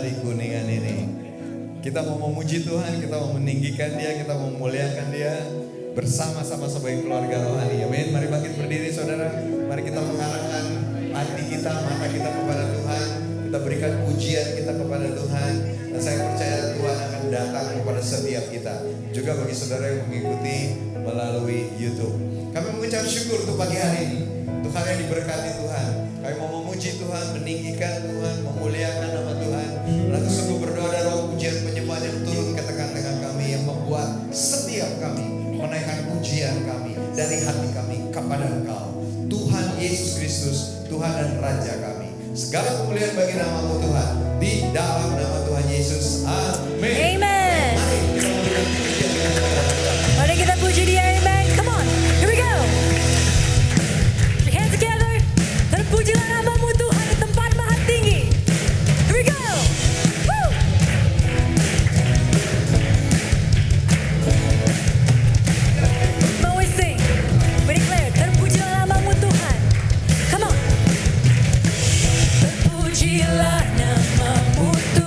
hari Kuningan ini. Kita mau memuji Tuhan, kita mau meninggikan Dia, kita mau memuliakan Dia bersama-sama sebagai keluarga rohani. Amin. Mari bangkit berdiri saudara. Mari kita mengarahkan hati kita, mata kita kepada Tuhan. Kita berikan pujian kita kepada Tuhan. Dan saya percaya Tuhan akan datang kepada setiap kita. Juga bagi saudara yang mengikuti melalui YouTube. Kami mengucap syukur untuk pagi hari ini. Untuk hari yang diberkati Tuhan. Kami mau memuji Tuhan, meninggikan Tuhan, memuliakan nama Tuhan. Lalu sungguh berdoa dan roh pujian penyembahan yang turun ke tengah-tengah kami, yang membuat setiap kami menaikkan pujian kami dari hati kami kepada Engkau, Tuhan Yesus Kristus, Tuhan dan Raja kami. Segala kemuliaan bagi nama-Mu Tuhan, di dalam nama Tuhan Yesus. Amin. Amen. Mari kita memberikan pujian kepada Tuhan. Mari kita puji Dia. Amen. Come on, here we go. Put your hands together. Dan pujilah nama-Mu Tuhan di tempat maha tinggi. Here we go. Woo. Now we sing. We declare. Terpujilah nama-Mu Tuhan. Come on. Terpujilah nama-Mu Tuhan.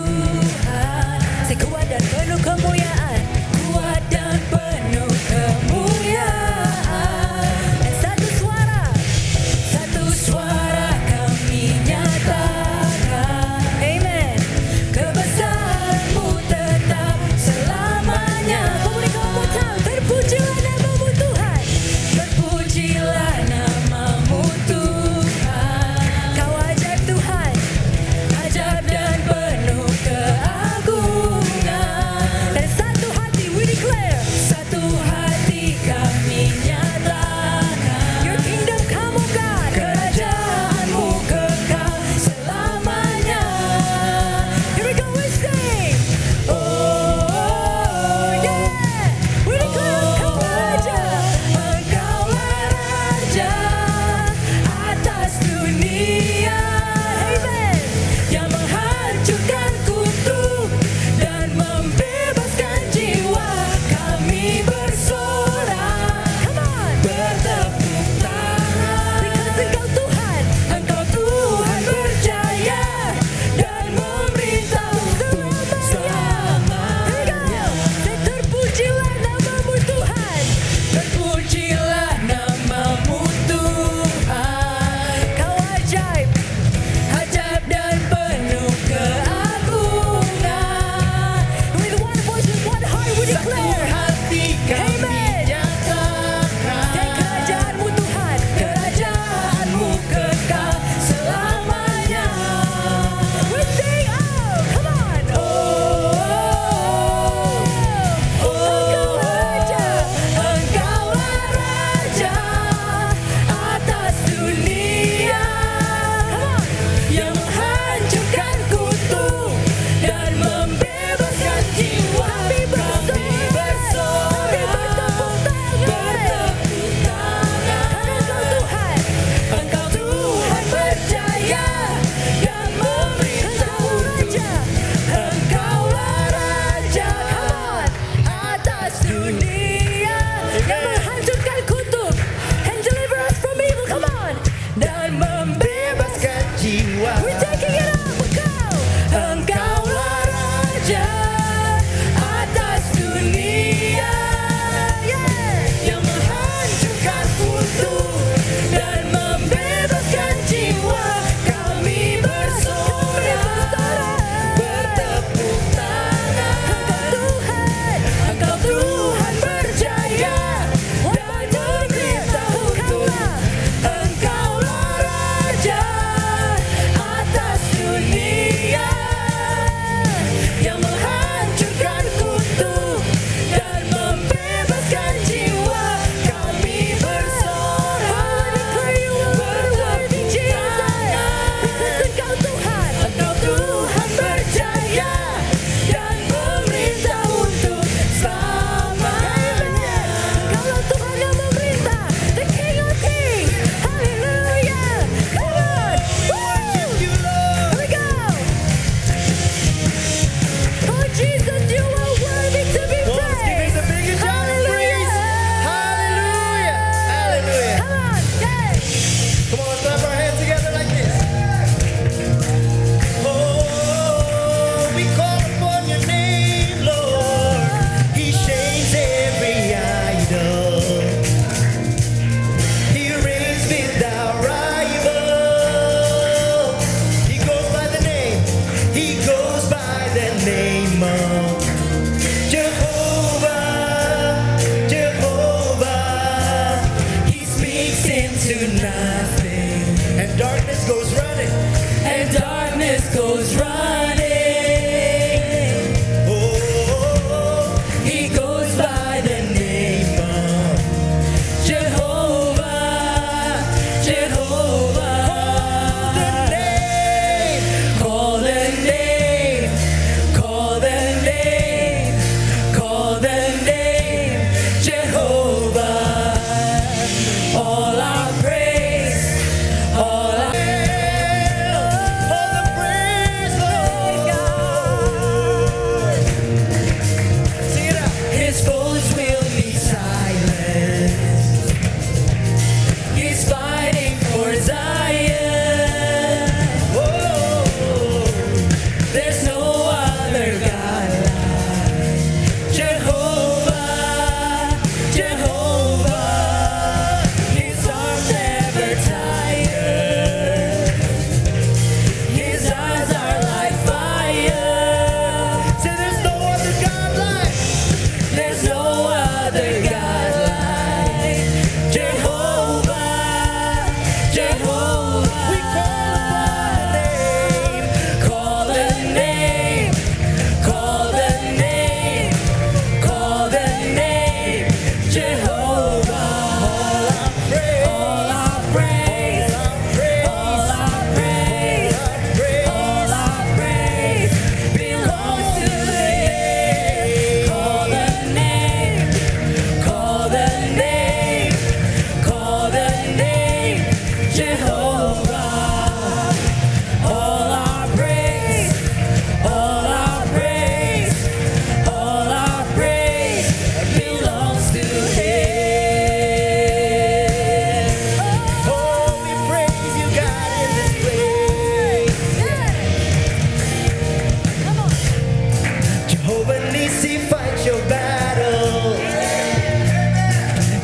Jehovah Nissi, fight your battle.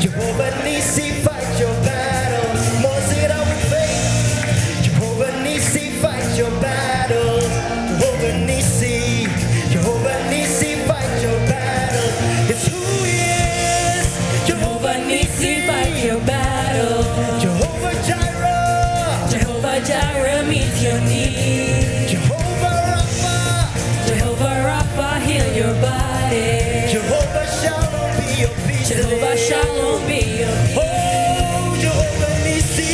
Jehovah Nissi, fight your battle. More sing it out with faith. Jehovah Nissi, fight your battle. Jehovah Nissi, Jehovah Nissi, fight your battle. It's who he is. Jehovah Nissi, fight your battle. Jehovah Jireh, Jehovah Jireh, meet your need. Jehovah Rapha, Jehovah Rapha, heal your body. Jehovah Shalom, be your peace. Jehovah Shalom, be your peace. Oh, Jehovah Nissi,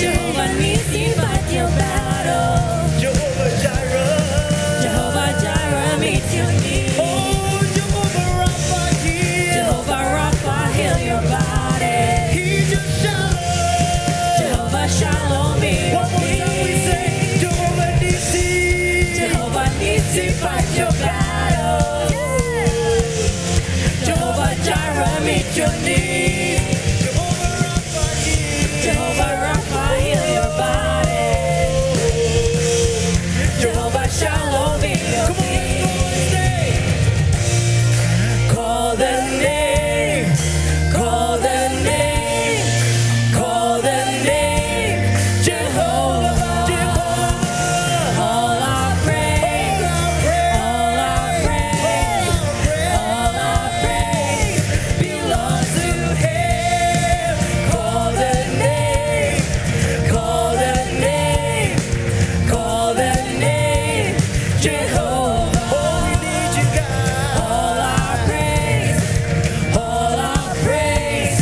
Jehovah Nissi, fight your battle. Jehovah Jireh, Jehovah Jireh, meet your need. oh, Jehovah Rapha, heal. Jehovah Rapha, heal your body. He's your Shalom. Jehovah Shalom, be your One more time we peace. say, Jehovah Nissi, Jehovah Nissi, fight your battle. Jehovah Jireh, meet your need. Jehovah Rapha, heal. Jehovah Rapha, heal your body. Jehovah Shalom, be your Come on, peace. say, Call the name, call the name, call the name, Jehovah. All our praise, all our praise, all our praise belongs to Him. Call the name, call the name, call the name, Jehovah. oh, we need you, God. All our praise, all our praise,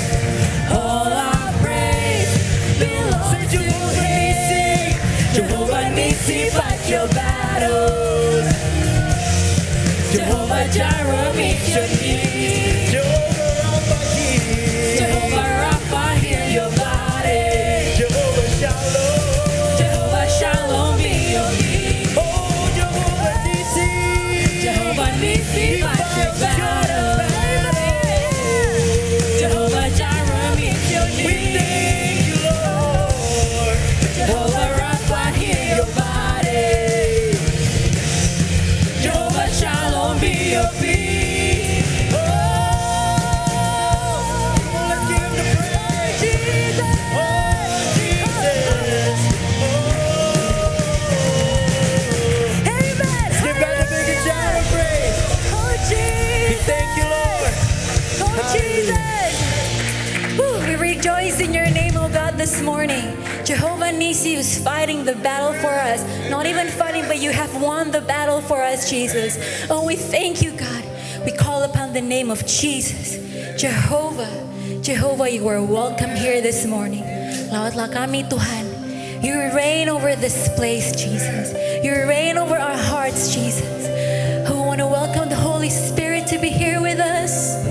all our praise belongs Say, to Jehovah Him. Nissi, Jehovah Nissi, fight your battles. Jehovah Jireh, meet your needs. Jehovah Rapha, heal. Jehovah Rapha, heal your body. Jehovah Shalom, Jehovah Shalom, be your peace. oh, Jehovah Nissi, Jehovah Nissi, fight your battle. Jehovah Jireh, meet your we needs. thank you, Lord. Jehovah Rapha, heal your body. Jehovah Shalom, be your peace. Oh, let's give him the praise. Jesus. Oh, Jesus. Amen. Give God the biggest shout of praise. Oh, We Jesus. thank you, Lord. Oh, Jesus. Woo, we rejoice in your name, oh God, this morning. Jehovah Nissi is fighting the battle for us. Not even fighting, but you have won the battle for us, Jesus. Oh, we thank you, God. We call upon the name of Jesus. Jehovah. Jehovah, you are welcome here this morning. Lawatlah kami, Tuhan. You reign over this place, Jesus. You reign over our hearts, Jesus. We want to welcome the Holy Spirit to be here with us.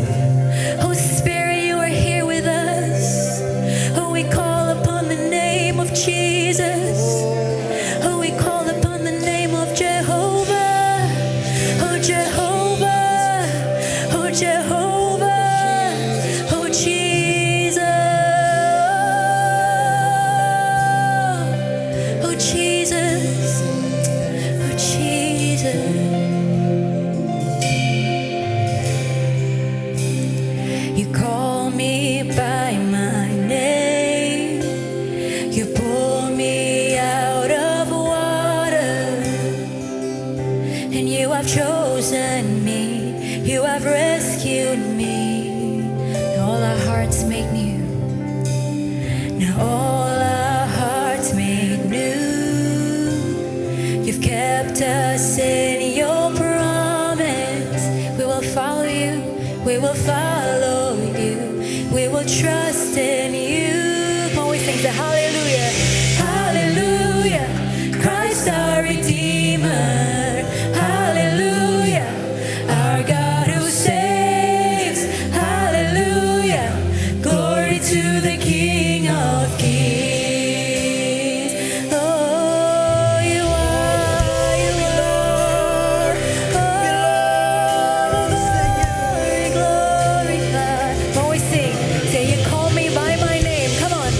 Holy Spirit, you are here with us. Oh, we call upon the name of Jesus. Oh, we call upon the name of Jehovah. Oh, Jehovah. Oh, Jehovah. Oh, Jesus. Oh, Jesus. Oh, Jesus. You call me by my name. You pull me out of water. And you have chosen me. You have rescued me. Now all our hearts make new. Now all our hearts made new. You've kept us in your promise. We will follow you. We will follow you. We will trust in you. Come on, we sing the hallelujah. Hallelujah. Christ our Redeemer. Hallelujah. Our God who saves. Hallelujah. Glory to the King of Kings. Oh, you are, you are. Oh, glory, God. When we sing, say you call me by my name. Come on.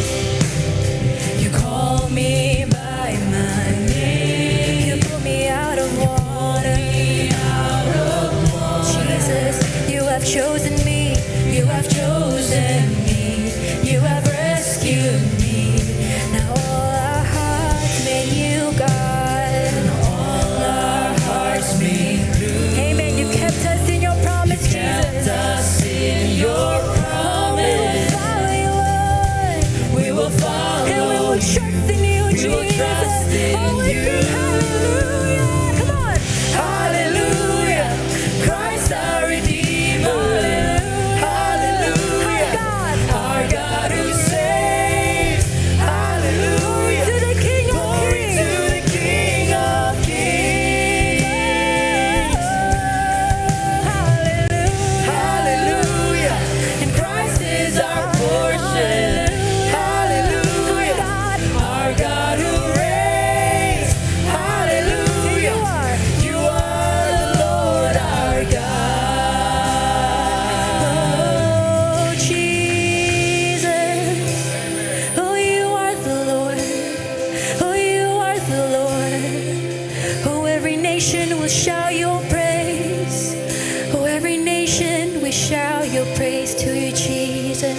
your praise to you, Jesus.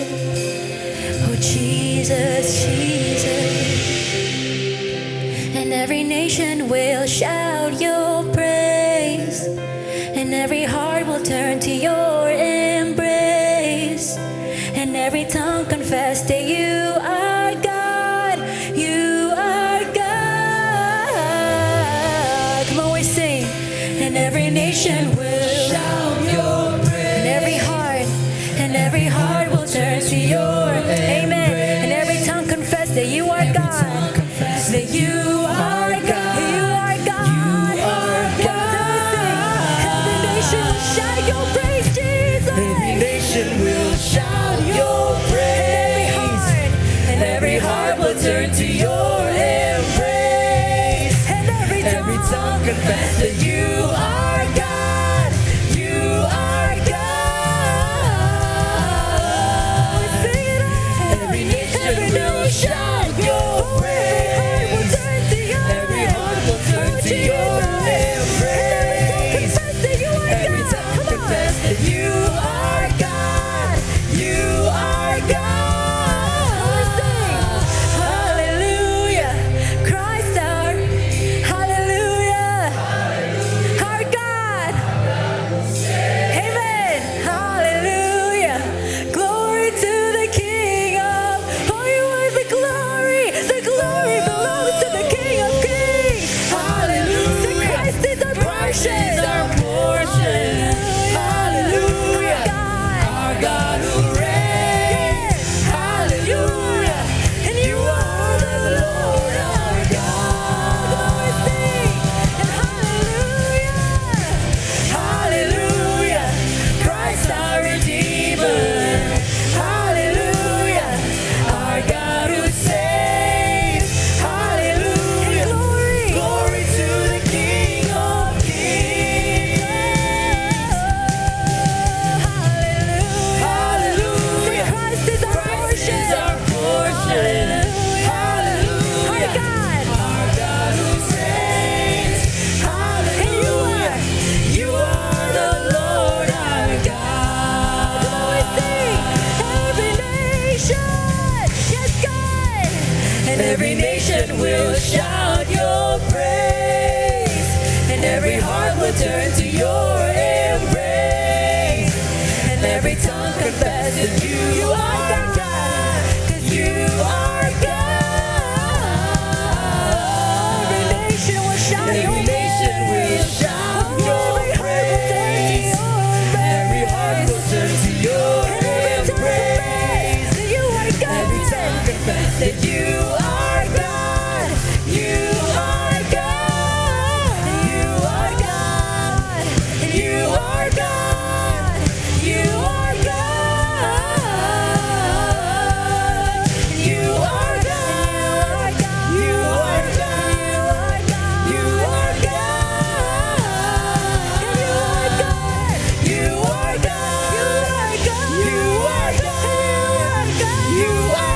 Oh, Jesus, Jesus. And every nation will shout your praise, and every heart will turn to your embrace, and every tongue confess that you are God, you are God. Come on, we sing. And every nation will shout your praise, and every heart will turn to your amen, and every tongue confess that you are God, that you are God, you are God, you are God. Every nation will shout your praise, Jesus. Every nation will shout your praise, And every heart will turn to your embrace, and every tongue confess that you are God, you are God. Sing it out. Every nation will shout your praise, every heart will turn to your embrace, every tongue confess that you are God, you are God. Hallelujah, Christ our hallelujah, our God. Amen. Hallelujah. Glory to the King of. Oh, you are the glory. The glory belongs to the King of Kings. Hallelujah. So Christ is our Christ portion. is our portion. Hallelujah. Our God who reigns. Hallelujah. And you are the Lord our God. Sing. And hallelujah. Hallelujah. Christ our Redeemer. Hallelujah. Our God who saves. Hallelujah. Glory. Glory to the King of Kings. Hallelujah. Christ is our Christ portion. is our portion. Hallelujah. Our God. Our God who saves. Hallelujah. You are the Lord our God. Every nation. Yes, God. And every nation will shout your praise, and every heart will turn to your embrace, and every tongue confess that you are God, 'cause you are God. Every nation will shout Every your nation will shout your praise, every heart will turn to your embrace, You are God. every tongue confess that you are God, you are God, you are God, you are God, you are God, you are God, you are God, you are God, you are God, you are God, you are God,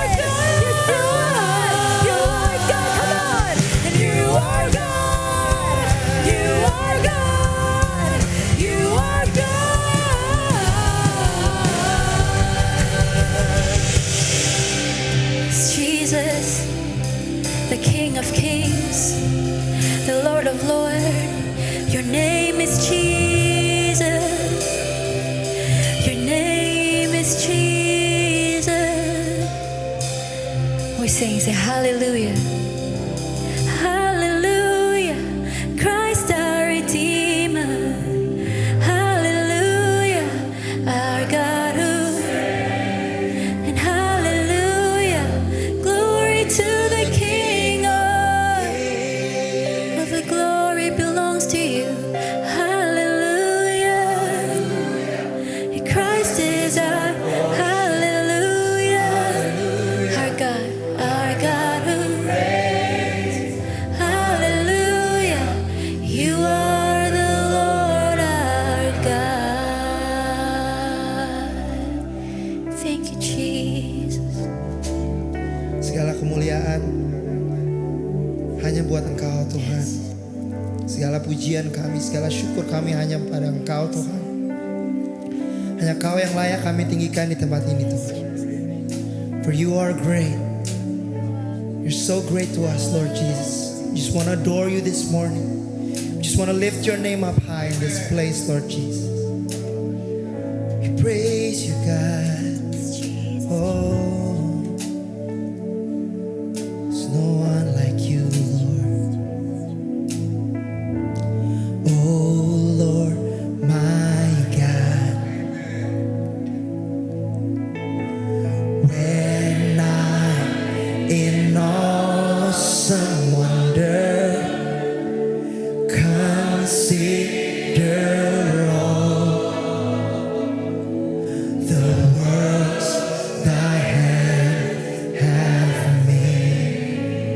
You are God. Come on. you are God, you are God, you are God. Jesus, the King of Kings, the Lord of Lords. Your name is Jesus. Your name is Jesus. We sing, say hallelujah. Hallelujah. Christ our Redeemer. Hallelujah. Our God who and hallelujah, glory to the King of the glory belongs to you. Hallelujah. Christ is our hallelujah. Our God who reigns. Hallelujah. You are the Lord our God. Thank you, Jesus. Segala kemuliaan hanya buat Engkau Tuhan. Segala pujian kami, segala syukur kami hanya pada Engkau Tuhan. Hanya Kau yang layak kami tinggikan di tempat ini Tuhan. For you are great. You're so great to us, Lord Jesus. We just want to adore you this morning. We just want to lift your name up high in this place, Lord Jesus. We praise you, God. Oh, there's no one like you, Lord. Oh, Lord, my God. When I'm in awesome wonder, consider all the works thy hand hath made.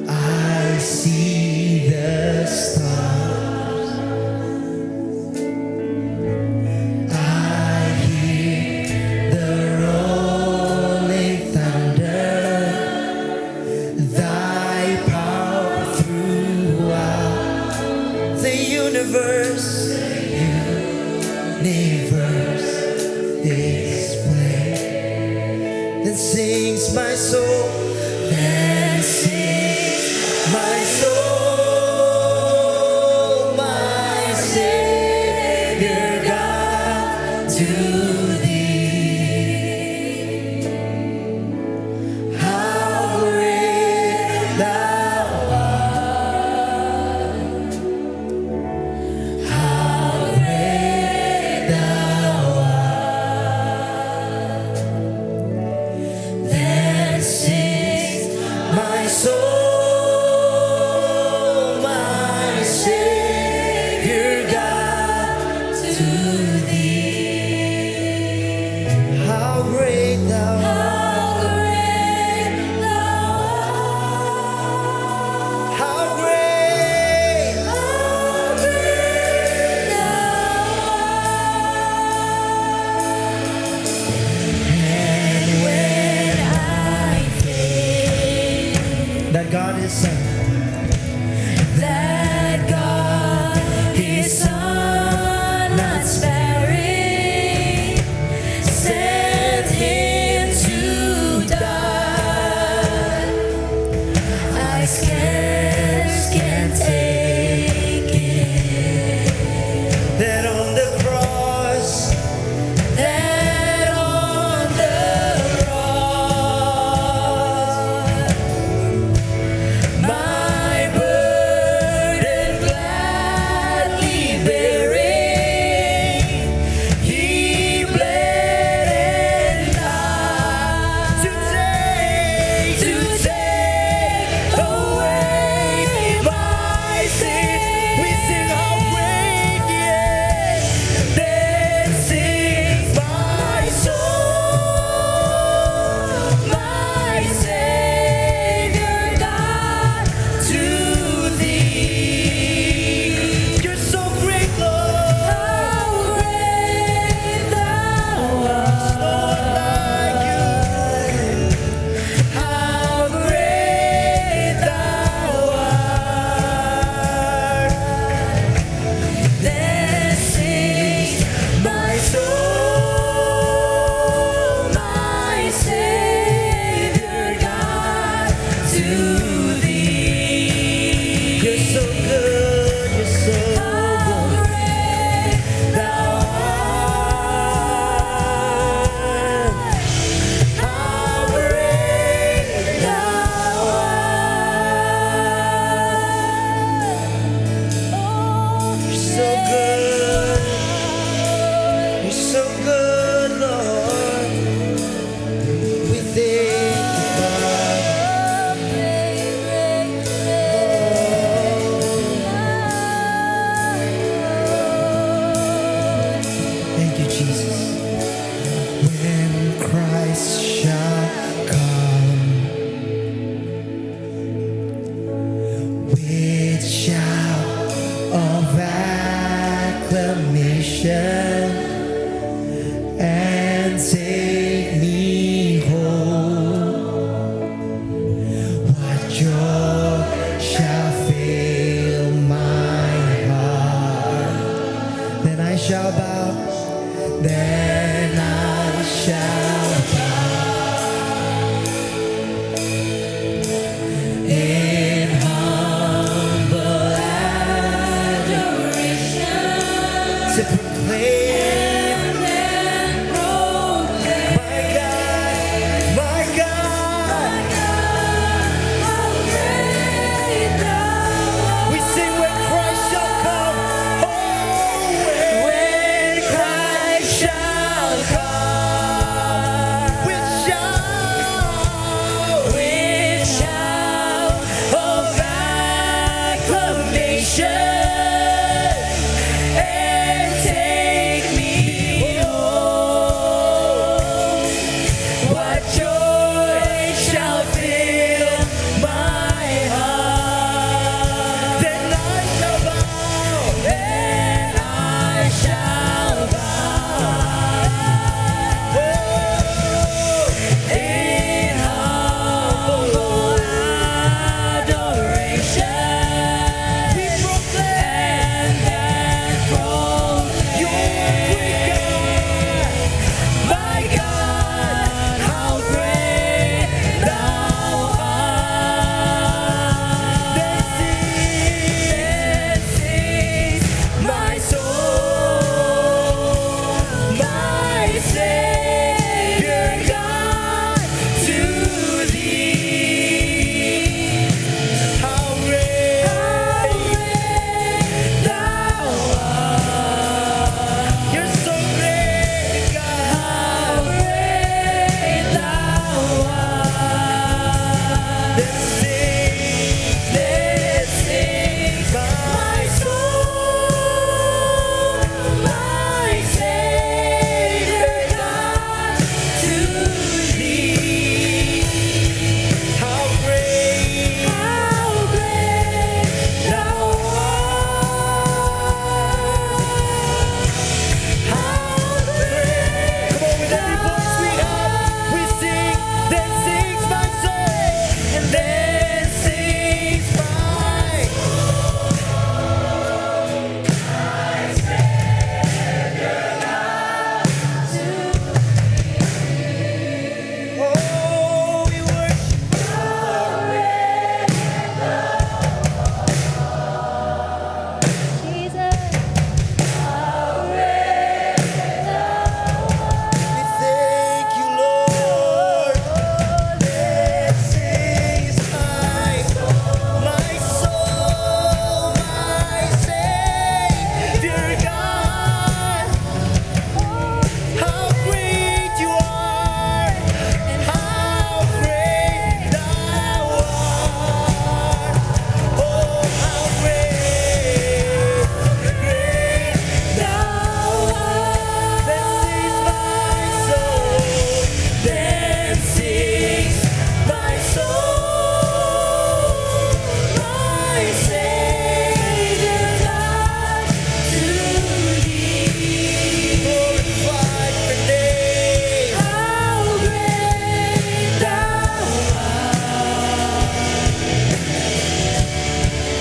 I see the stars, I hear the rolling thunder, thy power throughout the universe display. Then sings my soul, then sings my soul, my Savior God, to thee. How great thou art, how great thou art. Then sings my soul, my Savior God, to thee. How great thou art, how great, and when I think that God is Son, that God, His Son, not sparing, sent Him to die. I scarce can take it, that on the cross, that on the cross, my burden gladly bearing, He bled and died to take away my sin. We sing how great He is. Then sings my soul, my Savior God, to thee. you're so great, Lord. How great thou Like you. art, how great thou art. Then sings my soul, my Savior God, to thee. You're so good, you're so How good. great thou art, how great thou art. You're so good. You're so good, Lord. We thank you, Father. Thank you, Jesus. When Christ shall come with shout of acclamation and take me home, what joy shall fill my heart? Then I shall bow. Then I shall in humble adoration to proclaim my God, my God. We sing when Christ shall come. Oh, when Christ shall come, with shout of acclamation, and take me home. What joy shall fill my heart? Then I shall bow. Then I shall bow. Oh, in humble adoration, we proclaim and proclaim your great God. My God, how great thou art. Then sings my soul, my Savior God, to thee. How great thou art. You're so great, God. How great thou art. Then sings my soul, my Savior God, to thee. How great thou art. How great. Come on, with every voice we have, we sing. Then sings my soul, and then sings my. Oh, we worship. We thank you, Lord. Then sings my soul, my Savior God. How great you are, and how great thou art. Oh, how great thou art. Then sings my soul, my Savior God, to thee. Glorify your name. How great thou art.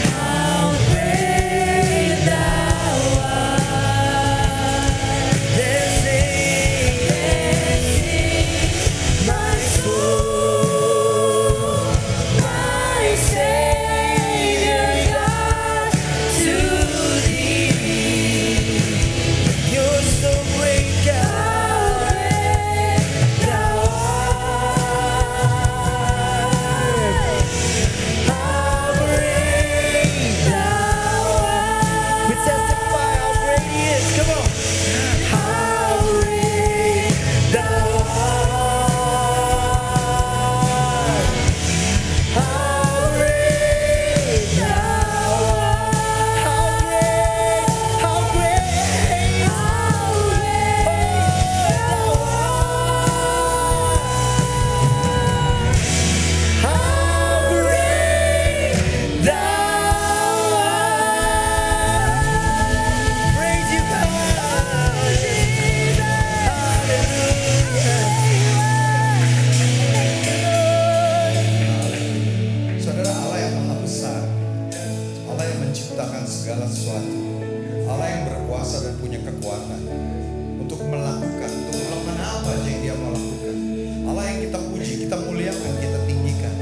How great thou art. Then sings my soul, my Savior God, to thee. You're so great, God. Thou art. How great thou art. We testify how great He is. Come on. How great thou art. How great thou art. How great, how great, how great thou art. How great thou art. Praise you, God. Hallelujah. Saudara, Allah yang maha besar, Allah yang menciptakan segala sesuatu, Allah yang berkuasa dan punya kekuatan untuk melakukan apa aja yang dia mau lakukan. Allah yang kita puji, kita muliakan, kita tinggikan.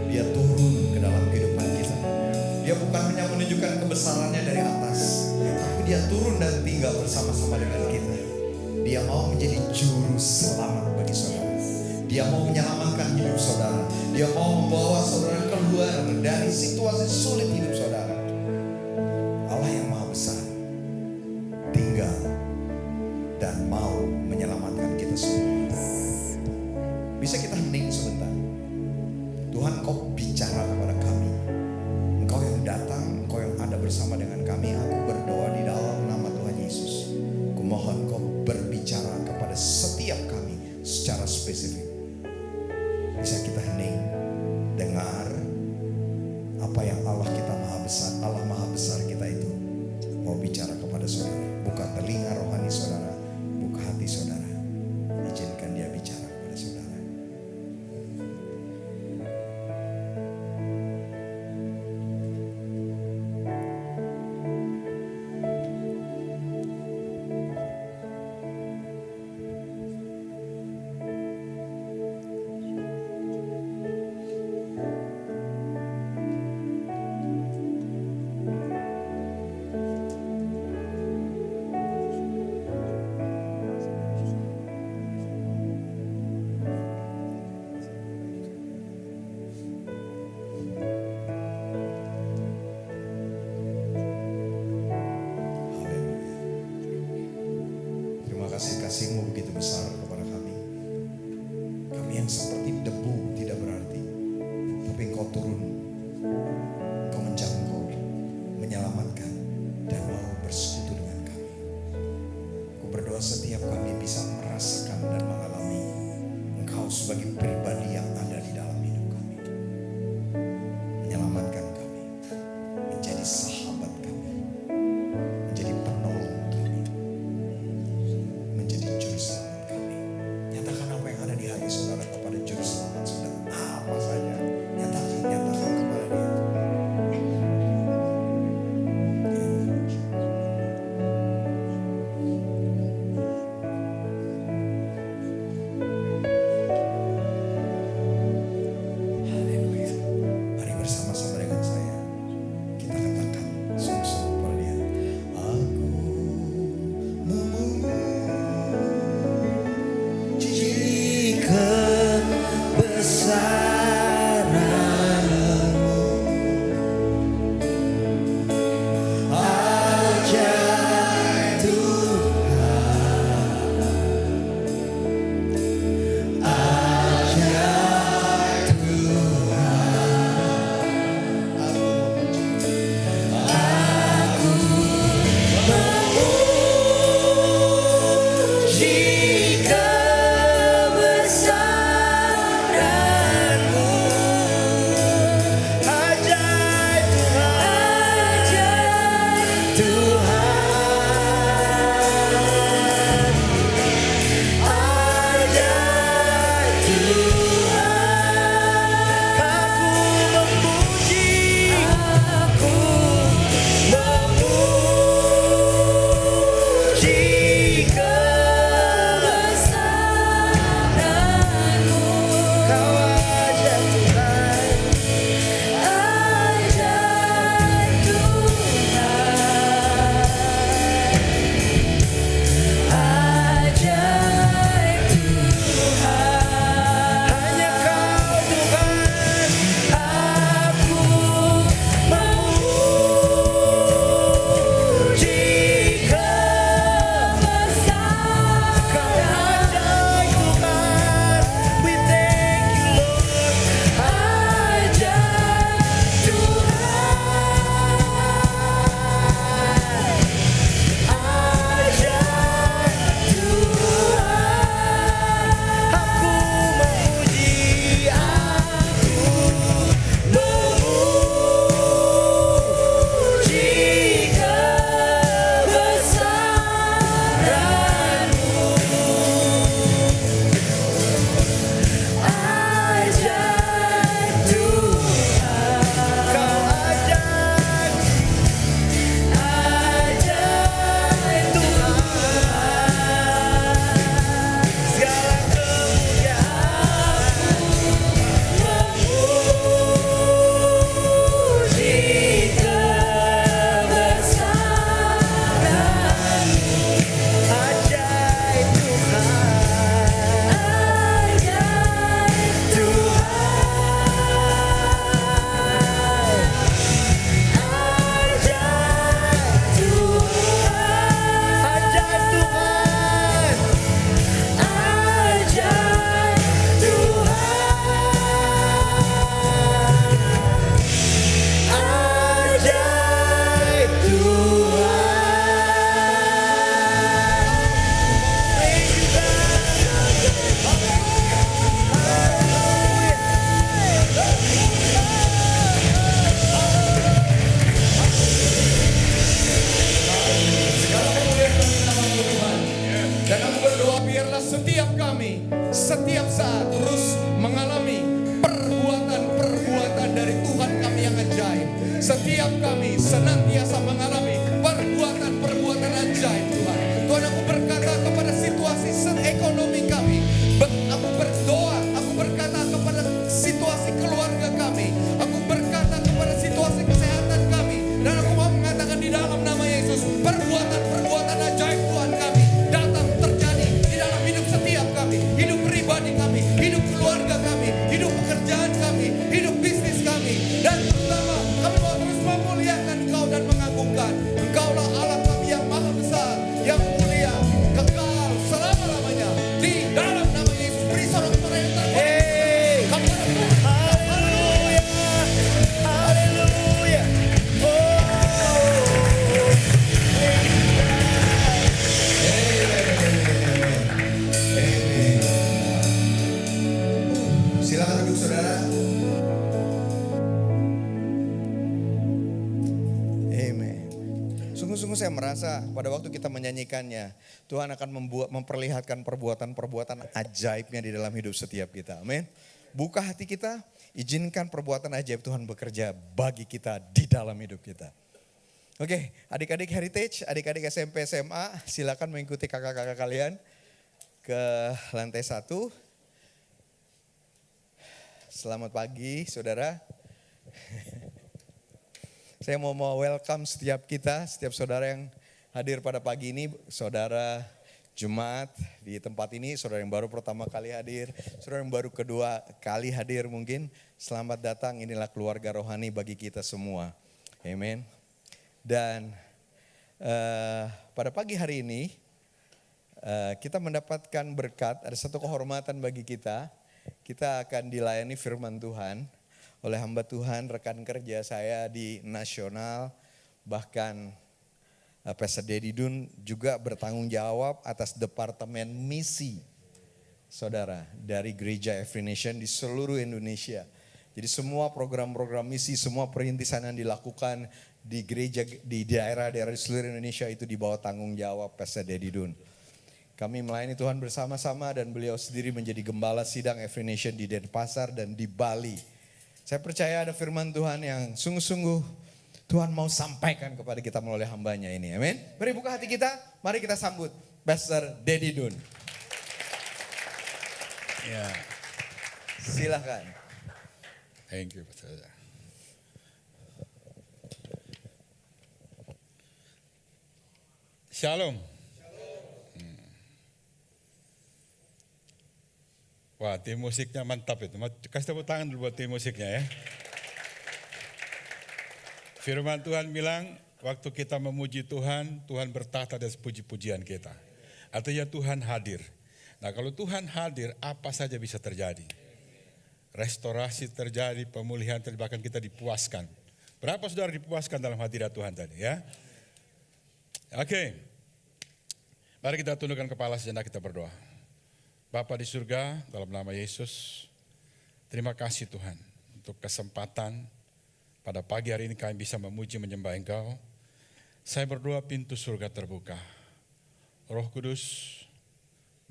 Dia turun ke dalam kehidupan kita. Dia bukan hanya menunjukkan kebesarannya dari atas, tapi dia turun dan tinggal bersama-sama dengan kita. Dia mau menjadi juru selamat bagi saudara. Dia mau menyelamatkan hidup saudara. Dia mau membawa saudara keluar dari situasi sulit hidup saudara. Allah yang maha besar tinggal dan mau menyelamatkan kita semua. Bisa kita hening sebentar. Tuhan, Kau bicara kepada kami. Engkau yang datang, Engkau yang ada bersama dengan kami. Aku berdoa di dalam nama Tuhan Yesus. Kumohon Kau berbicara kepada setiap kami secara spesifik. Bisa kita hening, dengar apa yang Allah kita maha besar, Allah maha besar kita itu mau bicara kepada saudara. Buka telinga rohani saudara, buka hati saudara. Izinkan dia bicara kepada saudara. Sungguh-sungguh saya merasa pada waktu kita menyanyikannya, Tuhan akan memperlihatkan perbuatan-perbuatan ajaibnya di dalam hidup setiap kita. Amin. Buka hati kita, izinkan perbuatan ajaib Tuhan bekerja bagi kita di dalam hidup kita. Oke, adik-adik Heritage, adik-adik SMP, SMA, silakan mengikuti kakak-kakak kalian ke lantai 1. Selamat pagi, saudara. Saya mau welcome setiap kita, setiap saudara yang hadir pada pagi ini, saudara jemaat di tempat ini, saudara yang baru pertama kali hadir, saudara yang baru kedua kali hadir mungkin. Selamat datang, inilah keluarga rohani bagi kita semua. Amin. Dan pada pagi hari ini kita mendapatkan berkat, ada satu kehormatan bagi kita. Kita akan dilayani firman Tuhan oleh hamba Tuhan, rekan kerja saya di nasional, bahkan Pastor Dedi Dun juga bertanggung jawab atas departemen misi, saudara, dari Gereja Every Nation di seluruh Indonesia. Jadi semua program-program misi, semua perintisan yang dilakukan di gereja, di daerah-daerah di seluruh Indonesia itu di bawah tanggung jawab Pastor Dedi Dun. Kami melayani Tuhan bersama-sama dan beliau sendiri menjadi gembala sidang Every Nation di Denpasar dan di Bali. Saya percaya ada firman Tuhan yang sungguh-sungguh Tuhan mau sampaikan kepada kita melalui hambanya ini. Amin. Mari buka hati kita, mari kita sambut Pastor Dedi Dun. Ya, Silakan. thank you Pastor. Shalom. Wah, tim musiknya mantap itu. Kasih tepuk tangan dulu buat tim musiknya ya. Firman Tuhan bilang, waktu kita memuji Tuhan, Tuhan bertahta atas puji-pujian kita. Artinya Tuhan hadir. Nah, kalau Tuhan hadir, apa saja bisa terjadi. Restorasi terjadi, pemulihan terjadi, bahkan kita dipuaskan. Berapa saudara dipuaskan dalam hadirat Tuhan tadi ya? Oke. Mari kita tundukkan kepala sejenak, kita berdoa. Bapa di surga, dalam nama Yesus, terima kasih Tuhan untuk kesempatan pada pagi hari ini kami bisa memuji menyembah Engkau. Saya berdoa pintu surga terbuka. Roh Kudus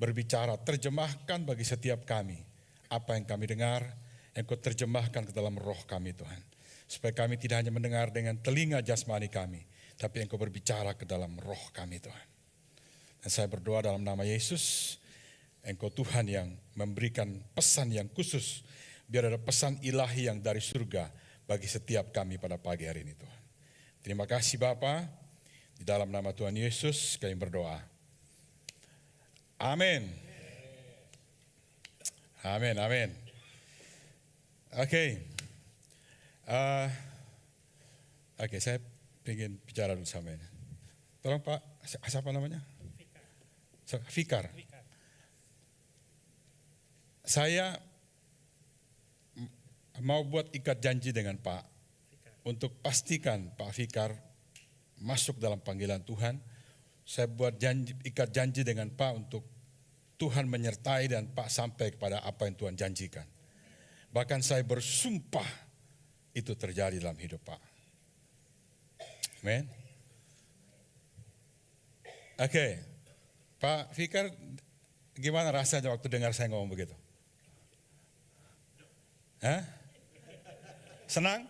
berbicara, terjemahkan bagi setiap kami apa yang kami dengar, Engkau terjemahkan ke dalam roh kami Tuhan. Supaya kami tidak hanya mendengar dengan telinga jasmani kami, tapi Engkau berbicara ke dalam roh kami Tuhan. Dan saya berdoa dalam nama Yesus, Engkau Tuhan yang memberikan pesan yang khusus, biar ada pesan ilahi yang dari surga bagi setiap kami pada pagi hari ini Tuhan. Terima kasih Bapa, di dalam nama Tuhan Yesus kami berdoa. Amin. Amin, amin. Oke, saya ingin bicara dulu sama ini. Tolong Pak, siapa namanya? Fikar. Saya mau buat ikat janji dengan Pak untuk pastikan Pak Fikar masuk dalam panggilan Tuhan. Saya buat ikat janji dengan Pak untuk Tuhan menyertai dan Pak sampai kepada apa yang Tuhan janjikan. Bahkan saya bersumpah itu terjadi dalam hidup Pak. Amin. Oke. Pak Fikar, gimana rasanya waktu dengar saya ngomong begitu? Hah? Senang?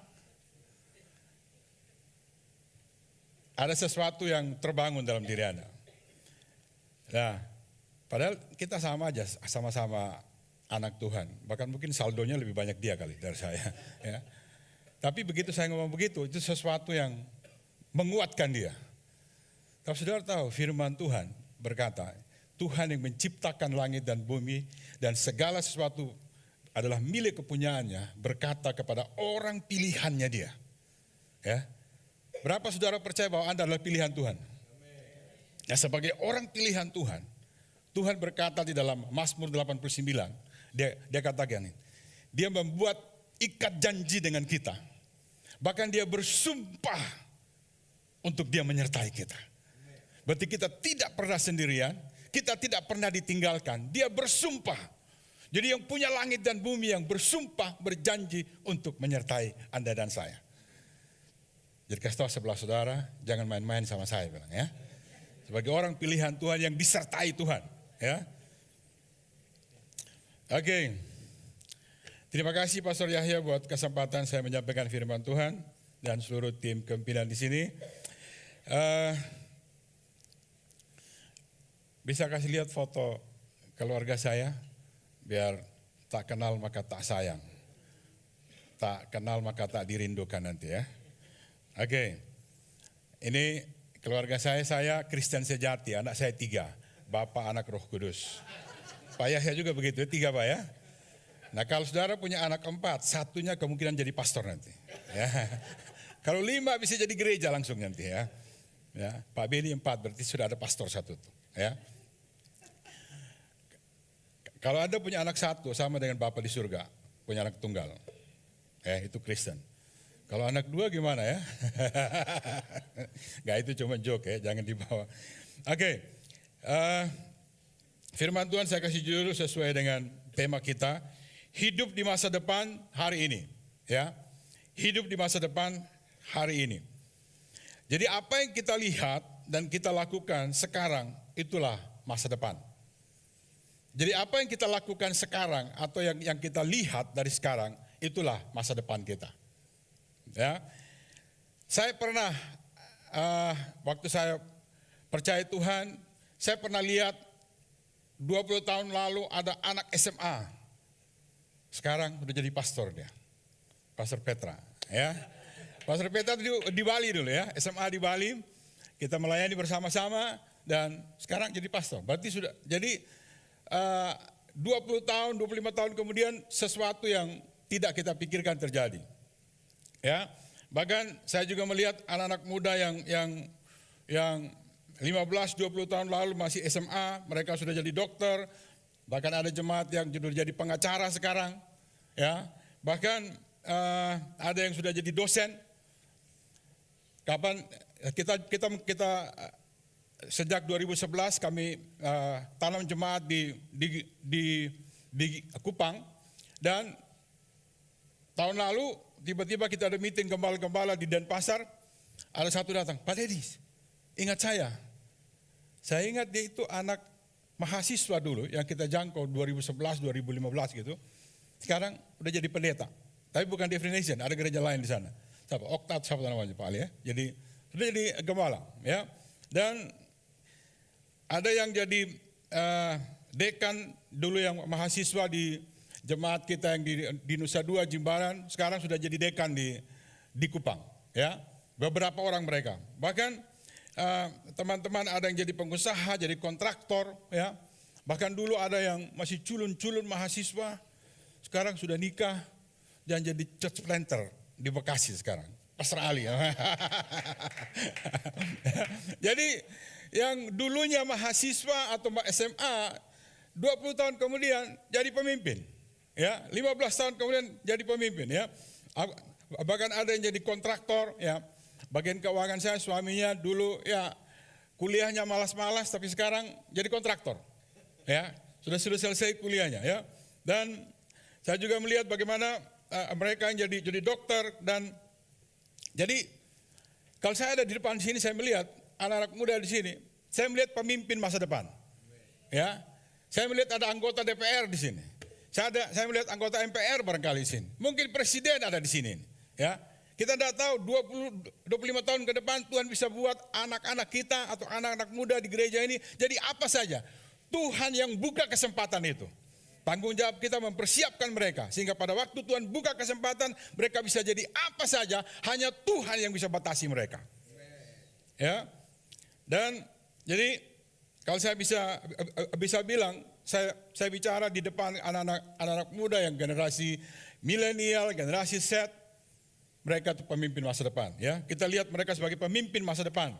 Ada sesuatu yang terbangun dalam diri Anda. Nah, padahal kita sama aja, sama-sama anak Tuhan. Bahkan mungkin saldonya lebih banyak dia kali dari saya. Ya. Tapi begitu saya ngomong begitu, itu sesuatu yang menguatkan dia. Tapi saudara tahu firman Tuhan berkata, Tuhan yang menciptakan langit dan bumi dan segala sesuatu adalah milik kepunyaannya, berkata kepada orang pilihannya dia. Ya. Berapa saudara percaya bahwa Anda adalah pilihan Tuhan? Ya, sebagai orang pilihan Tuhan, Tuhan berkata di dalam Mazmur 89, dia katakan ini, dia membuat ikat janji dengan kita. Bahkan dia bersumpah untuk dia menyertai kita. Berarti kita tidak pernah sendirian, kita tidak pernah ditinggalkan. Dia bersumpah. Jadi yang punya langit dan bumi yang bersumpah, berjanji untuk menyertai Anda dan saya. Jadi kasih tahu sebelah saudara, jangan main-main sama saya bilang ya. Sebagai orang pilihan Tuhan yang disertai Tuhan, ya. Oke. Terima kasih Pastor Yahya buat kesempatan saya menyampaikan firman Tuhan dan seluruh tim kepimpinan di sini. Bisa kasih lihat foto keluarga saya, biar tak kenal maka tak sayang. Tak kenal maka tak dirindukan nanti ya. Oke, ini keluarga saya Kristen sejati, anak saya 3, Bapak, Anak, Roh Kudus. Pak Yahya juga begitu, 3 Pak ya. Nah kalau saudara punya anak 4, satunya kemungkinan jadi pastor nanti. Ya. Kalau 5 bisa jadi gereja langsung nanti ya. Ya, Pak Beni 4 berarti sudah ada pastor 1 tuh. Ya. Kalau Anda punya anak 1 sama dengan Bapak di surga, punya anak tunggal. Itu Kristen. Kalau anak 2 gimana ya? Nggak, itu cuma joke ya, jangan dibawa. Oke. Firman Tuhan saya kasih judul sesuai dengan tema kita, hidup di masa depan hari ini. Ya, hidup di masa depan hari ini. Jadi apa yang kita lihat dan kita lakukan sekarang, itulah masa depan. Jadi apa yang kita lakukan sekarang atau yang kita lihat dari sekarang, itulah masa depan kita. Ya, saya pernah waktu saya percaya Tuhan, saya pernah lihat 20 tahun lalu ada anak SMA, sekarang udah jadi pastor dia, Pastor Petra. Ya, Pastor Petra di Bali dulu ya, SMA di Bali, kita melayani bersama-sama dan sekarang jadi pastor. Berarti sudah jadi 20 tahun, 25 tahun kemudian sesuatu yang tidak kita pikirkan terjadi. Ya, bahkan saya juga melihat anak-anak muda yang 15-20 tahun lalu masih SMA, mereka sudah jadi dokter, bahkan ada jemaat yang sudah jadi pengacara sekarang, ya, bahkan ada yang sudah jadi dosen. Kapan kita sejak 2011 kami tanam jemaat di Kupang, dan tahun lalu tiba-tiba kita ada meeting gembala-gembala di Denpasar, ada satu datang, Pak Dedis, ingat saya ingat dia itu anak mahasiswa dulu yang kita jangkau 2011, 2015 gitu, sekarang udah jadi pendeta, tapi bukan Different Nation, ada gereja lain di sana, siapa? Oktat, siapa namanya Pak Ali ya, jadi sudah jadi gembala ya, dan ada yang jadi dekan dulu yang mahasiswa di jemaat kita yang di Nusa Dua Jimbaran, sekarang sudah jadi dekan di Kupang, ya. Beberapa orang mereka. Bahkan teman-teman ada yang jadi pengusaha, jadi kontraktor, ya. Bahkan dulu ada yang masih culun-culun mahasiswa, sekarang sudah nikah dan jadi church planter di Bekasi sekarang. Pastor Ali. Ya. Jadi yang dulunya mahasiswa atau SMA 20 tahun kemudian jadi pemimpin. Ya, 15 tahun kemudian jadi pemimpin ya. Bahkan ada yang jadi kontraktor ya. Bagian keuangan saya, suaminya dulu ya kuliahnya malas-malas tapi sekarang jadi kontraktor. Ya, sudah selesai kuliahnya ya. Dan saya juga melihat bagaimana mereka yang jadi dokter, dan jadi kalau saya ada di depan sini, saya melihat anak-anak muda di sini, saya melihat pemimpin masa depan. Ya. Saya melihat ada anggota DPR di sini. Saya melihat anggota MPR barangkali di sini. Mungkin presiden ada di sini. Ya. Kita tidak tahu 25 tahun ke depan Tuhan bisa buat anak-anak kita atau anak-anak muda di gereja ini jadi apa saja. Tuhan yang buka kesempatan itu. Tanggung jawab kita mempersiapkan mereka sehingga pada waktu Tuhan buka kesempatan mereka bisa jadi apa saja, hanya Tuhan yang bisa batasi mereka. Ya. Dan jadi kalau saya bisa bilang, saya bicara di depan anak-anak muda yang generasi milenial, generasi Z, mereka itu pemimpin masa depan. Ya, kita lihat mereka sebagai pemimpin masa depan.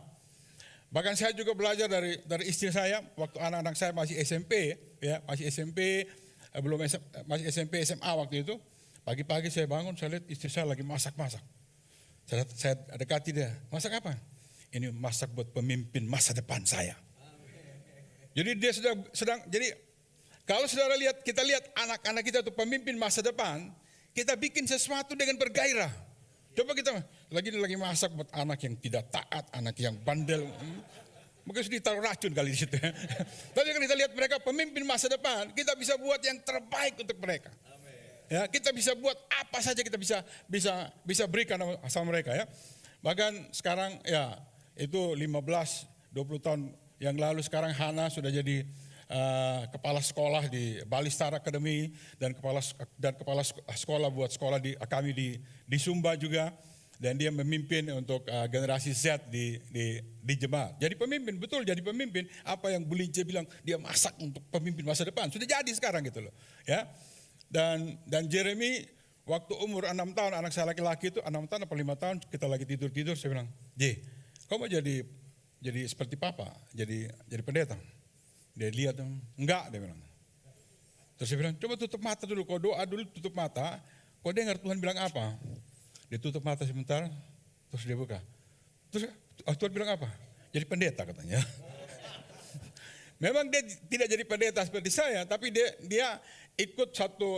Bahkan saya juga belajar dari istri saya waktu anak-anak saya masih SMP, ya masih SMP, masih SMP SMA waktu itu. Pagi-pagi saya bangun, saya lihat istri saya lagi masak-masak. Saya dekati dia, masak apa? Ini masak buat pemimpin masa depan saya. Jadi dia sedang jadi kalau saudara lihat, kita lihat anak-anak kita itu pemimpin masa depan, kita bikin sesuatu dengan bergairah. Coba kita lagi masak buat anak yang tidak taat, anak yang bandel. Mungkin sudah ditaruh racun kali di situ. Tapi kalau kita lihat mereka pemimpin masa depan, kita bisa buat yang terbaik untuk mereka. Ya, kita bisa buat apa saja kita bisa berikan sama mereka ya. Bahkan sekarang ya itu 15-20 tahun yang lalu sekarang Hana sudah jadi kepala sekolah di Bali Star Academy dan kepala sekolah buat sekolah kami di Sumba juga, dan dia memimpin untuk generasi Z di jemaat. Jadi pemimpin, betul jadi pemimpin. Apa yang Bu Lince bilang dia masak untuk pemimpin masa depan sudah jadi sekarang gitu loh. Ya. Dan Jeremy waktu umur 6 tahun, anak saya laki-laki itu 6 tahun atau 5 tahun, kita lagi tidur saya bilang, "J, kau mau jadi seperti papa, jadi pendeta?" Dia lihat, "Enggak," dia bilang. Terus dia bilang, "Coba tutup mata dulu, kau doa dulu, tutup mata, kau dengar Tuhan bilang apa?" Dia tutup mata sebentar, terus dia buka. Terus Tuhan bilang apa? Jadi pendeta katanya. Memang dia tidak jadi pendeta seperti saya, tapi dia ikut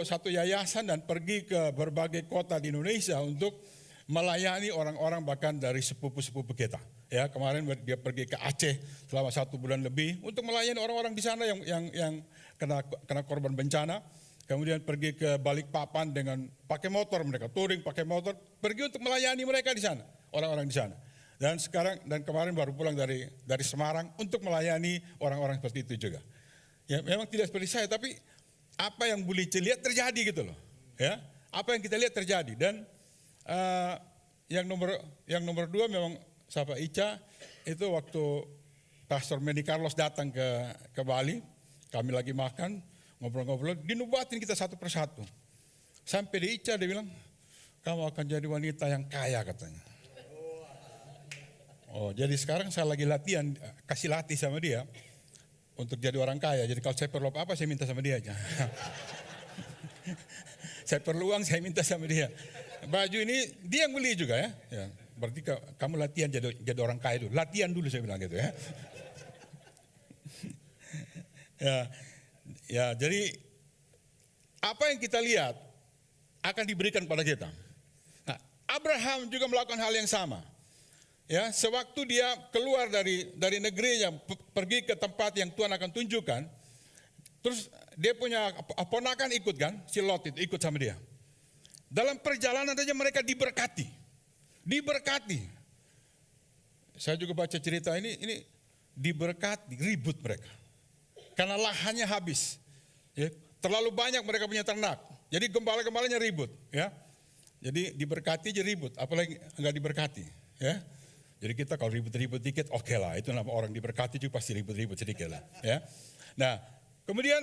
satu yayasan dan pergi ke berbagai kota di Indonesia untuk melayani orang-orang bahkan dari sepupu-sepupu kita. Ya, kemarin dia pergi ke Aceh selama 1 bulan lebih untuk melayani orang-orang di sana yang kena korban bencana. Kemudian pergi ke Balikpapan dengan pakai motor, mereka touring pakai motor, pergi untuk melayani mereka di sana, orang-orang di sana. Dan kemarin baru pulang dari Semarang untuk melayani orang-orang seperti itu juga. Ya, memang tidak seperti saya, tapi apa yang boleh lihat terjadi gitu loh. Ya, apa yang kita lihat terjadi. Dan yang nomor 2 memang sahabat Ica itu waktu Pastor Manny Carlos datang ke Bali, kami lagi makan, ngobrol-ngobrol, dinubuatin kita satu persatu. Sampai di Ica dia bilang, "Kamu akan jadi wanita yang kaya," katanya. Oh, jadi sekarang saya lagi latihan, kasih latih sama dia untuk jadi orang kaya. Jadi kalau saya perlu apa saya minta sama dia aja. Saya perlu uang, saya minta sama dia. Baju ini dia yang beli juga ya. Ya, berarti kamu latihan jadi orang kaya dulu. Latihan dulu saya bilang gitu ya. Ya, jadi apa yang kita lihat akan diberikan pada kita. Nah, Abraham juga melakukan hal yang sama. Ya, sewaktu dia keluar dari negerinya, pergi ke tempat yang Tuhan akan tunjukkan, terus dia punya ponakan ikut kan, si Lot itu ikut sama dia. Dalam perjalanan saja mereka diberkati. Saya juga baca cerita ini diberkati, ribut mereka. Karena lahannya habis. Ya, terlalu banyak mereka punya ternak. Jadi gembala-gembalanya ribut, ya. Jadi diberkati aja ribut, apalagi enggak diberkati, ya. Jadi kita kalau ribut-ribut dikit, oke lah, itu nama orang diberkati juga pasti ribut-ribut sedikit lah, ya. Nah, kemudian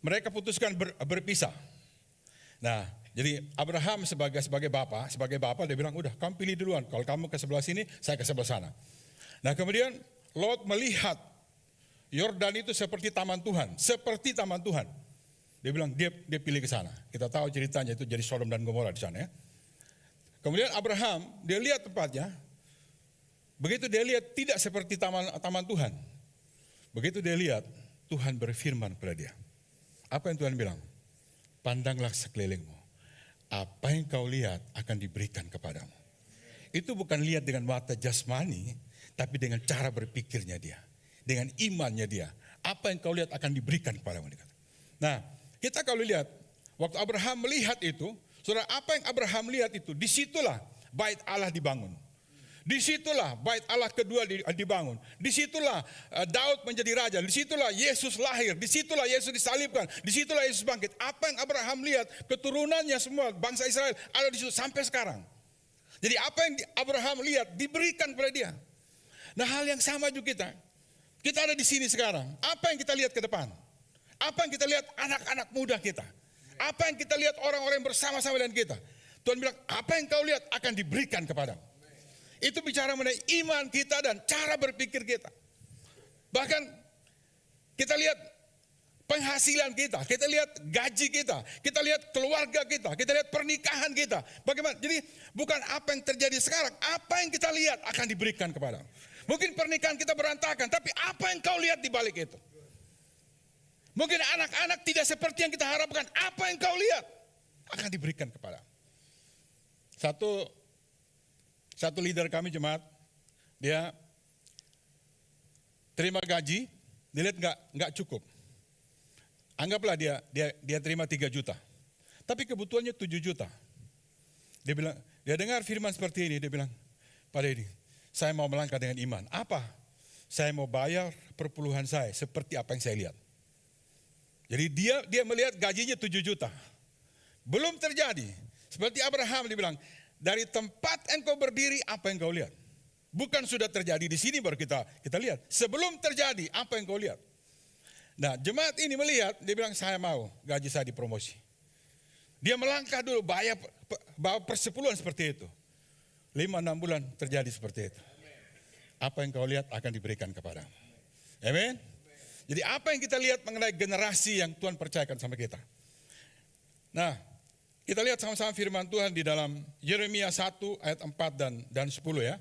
mereka putuskan berpisah. Nah, jadi Abraham sebagai bapak dia bilang, "Udah, kamu pilih duluan. Kalau kamu ke sebelah sini, saya ke sebelah sana." Nah, kemudian Lot melihat Yordan itu seperti taman Tuhan, Dia bilang dia pilih ke sana. Kita tahu ceritanya itu jadi Sodom dan Gomora di sana ya. Kemudian Abraham dia lihat tempatnya. Begitu dia lihat tidak seperti taman Tuhan. Begitu dia lihat Tuhan berfirman kepada dia. Apa yang Tuhan bilang? "Pandanglah sekelilingmu. Apa yang kau lihat akan diberikan kepadamu." Itu bukan lihat dengan mata jasmani, tapi dengan cara berpikirnya dia. Dengan imannya dia. Apa yang kau lihat akan diberikan kepadamu. Nah, kita kalau lihat, waktu Abraham melihat itu, saudara, apa yang Abraham lihat itu, disitulah bait Allah dibangun. Disitulah bait Allah kedua dibangun. Disitulah Daud menjadi raja. Disitulah Yesus lahir. Disitulah Yesus disalibkan. Disitulah Yesus bangkit. Apa yang Abraham lihat, keturunannya semua bangsa Israel ada di situ sampai sekarang. Jadi apa yang Abraham lihat diberikan kepada dia. Nah, hal yang sama juga kita. Kita ada di sini sekarang. Apa yang kita lihat ke depan? Apa yang kita lihat anak-anak muda kita? Apa yang kita lihat orang-orang yang bersama-sama dengan kita? Tuhan bilang, apa yang kau lihat akan diberikan kepadamu. Itu bicara mengenai iman kita dan cara berpikir kita. Bahkan kita lihat penghasilan kita lihat gaji kita lihat keluarga kita lihat pernikahan kita. Bagaimana? Jadi bukan apa yang terjadi sekarang, apa yang kita lihat akan diberikan kepadamu. Mungkin pernikahan kita berantakan, tapi apa yang kau lihat di balik itu? Mungkin anak-anak tidak seperti yang kita harapkan, apa yang kau lihat akan diberikan kepadamu. Satu leader kami jemaat, dia terima gaji, dia lihat nggak cukup. Anggaplah dia terima 3 juta, tapi kebutuhannya 7 juta. Dia bilang, dia dengar firman seperti ini, dia bilang, Pak Deddy, saya mau melangkah dengan iman. Apa? Saya mau bayar perpuluhan saya seperti apa yang saya lihat. Jadi dia melihat gajinya 7 juta. Belum terjadi. Seperti Abraham dia bilang, dari tempat engkau berdiri apa yang kau lihat? Bukan sudah terjadi di sini baru kita lihat. Sebelum terjadi apa yang kau lihat? Nah, jemaat ini melihat, dia bilang saya mau gaji saya dipromosi. Dia melangkah dulu bawa persepuluhan seperti itu. 5-6 bulan terjadi seperti itu. Apa yang kau lihat akan diberikan kepada. Amin. Jadi apa yang kita lihat mengenai generasi yang Tuhan percayakan sama kita. Nah, kita lihat sama-sama firman Tuhan di dalam Yeremia 1 ayat 4 dan 10 ya.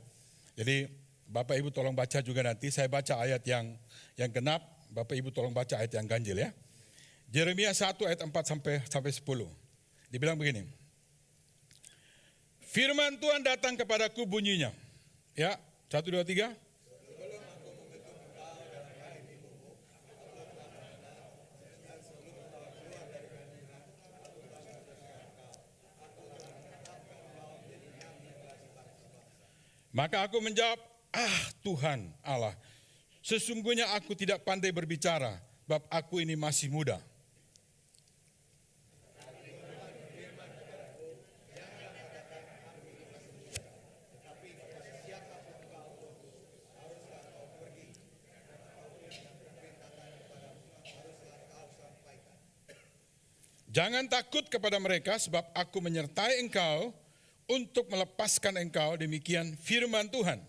Jadi Bapak Ibu tolong baca juga nanti, saya baca ayat yang genap, Bapak Ibu tolong baca ayat yang ganjil ya. Yeremia 1 ayat 4 sampai 10. Dibilang begini. Firman Tuhan datang kepadaku bunyinya. Ya, 1, 2, 3. Maka aku menjawab, Tuhan Allah, sesungguhnya aku tidak pandai berbicara, sebab aku ini masih muda. Jangan takut kepada mereka, sebab aku menyertai engkau untuk melepaskan engkau, demikian firman Tuhan.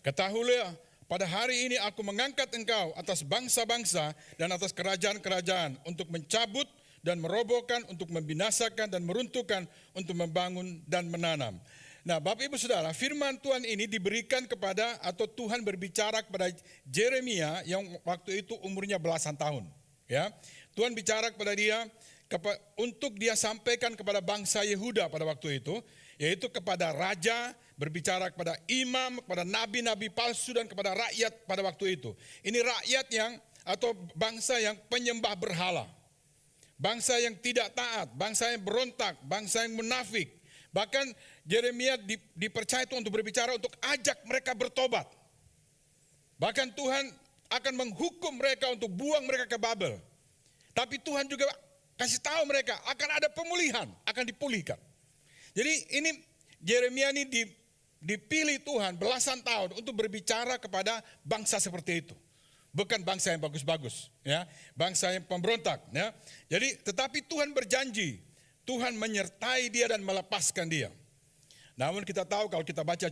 Ketahuilah, pada hari ini aku mengangkat engkau atas bangsa-bangsa dan atas kerajaan-kerajaan untuk mencabut dan merobohkan, untuk membinasakan dan meruntuhkan, untuk membangun dan menanam. Nah, Bapak Ibu Saudara, firman Tuhan ini diberikan kepada, atau Tuhan berbicara kepada Yeremia yang waktu itu umurnya belasan tahun. Ya, Tuhan bicara kepada dia untuk dia sampaikan kepada bangsa Yehuda pada waktu itu, yaitu kepada raja, berbicara kepada imam, kepada nabi-nabi palsu dan kepada rakyat pada waktu itu. Ini rakyat yang, atau bangsa yang penyembah berhala, bangsa yang tidak taat, bangsa yang berontak, bangsa yang munafik. Bahkan Yeremia dipercaya Tuhan untuk berbicara, untuk ajak mereka bertobat. Bahkan Tuhan akan menghukum mereka untuk buang mereka ke Babel. Tapi Tuhan juga kasih tahu mereka akan ada pemulihan, akan dipulihkan. Jadi ini Yeremia ini dipilih Tuhan belasan tahun untuk berbicara kepada bangsa seperti itu. Bukan bangsa yang bagus-bagus, ya, bangsa yang pemberontak, ya. Jadi tetapi Tuhan berjanji, Tuhan menyertai dia dan melepaskan dia. Namun kita tahu kalau kita baca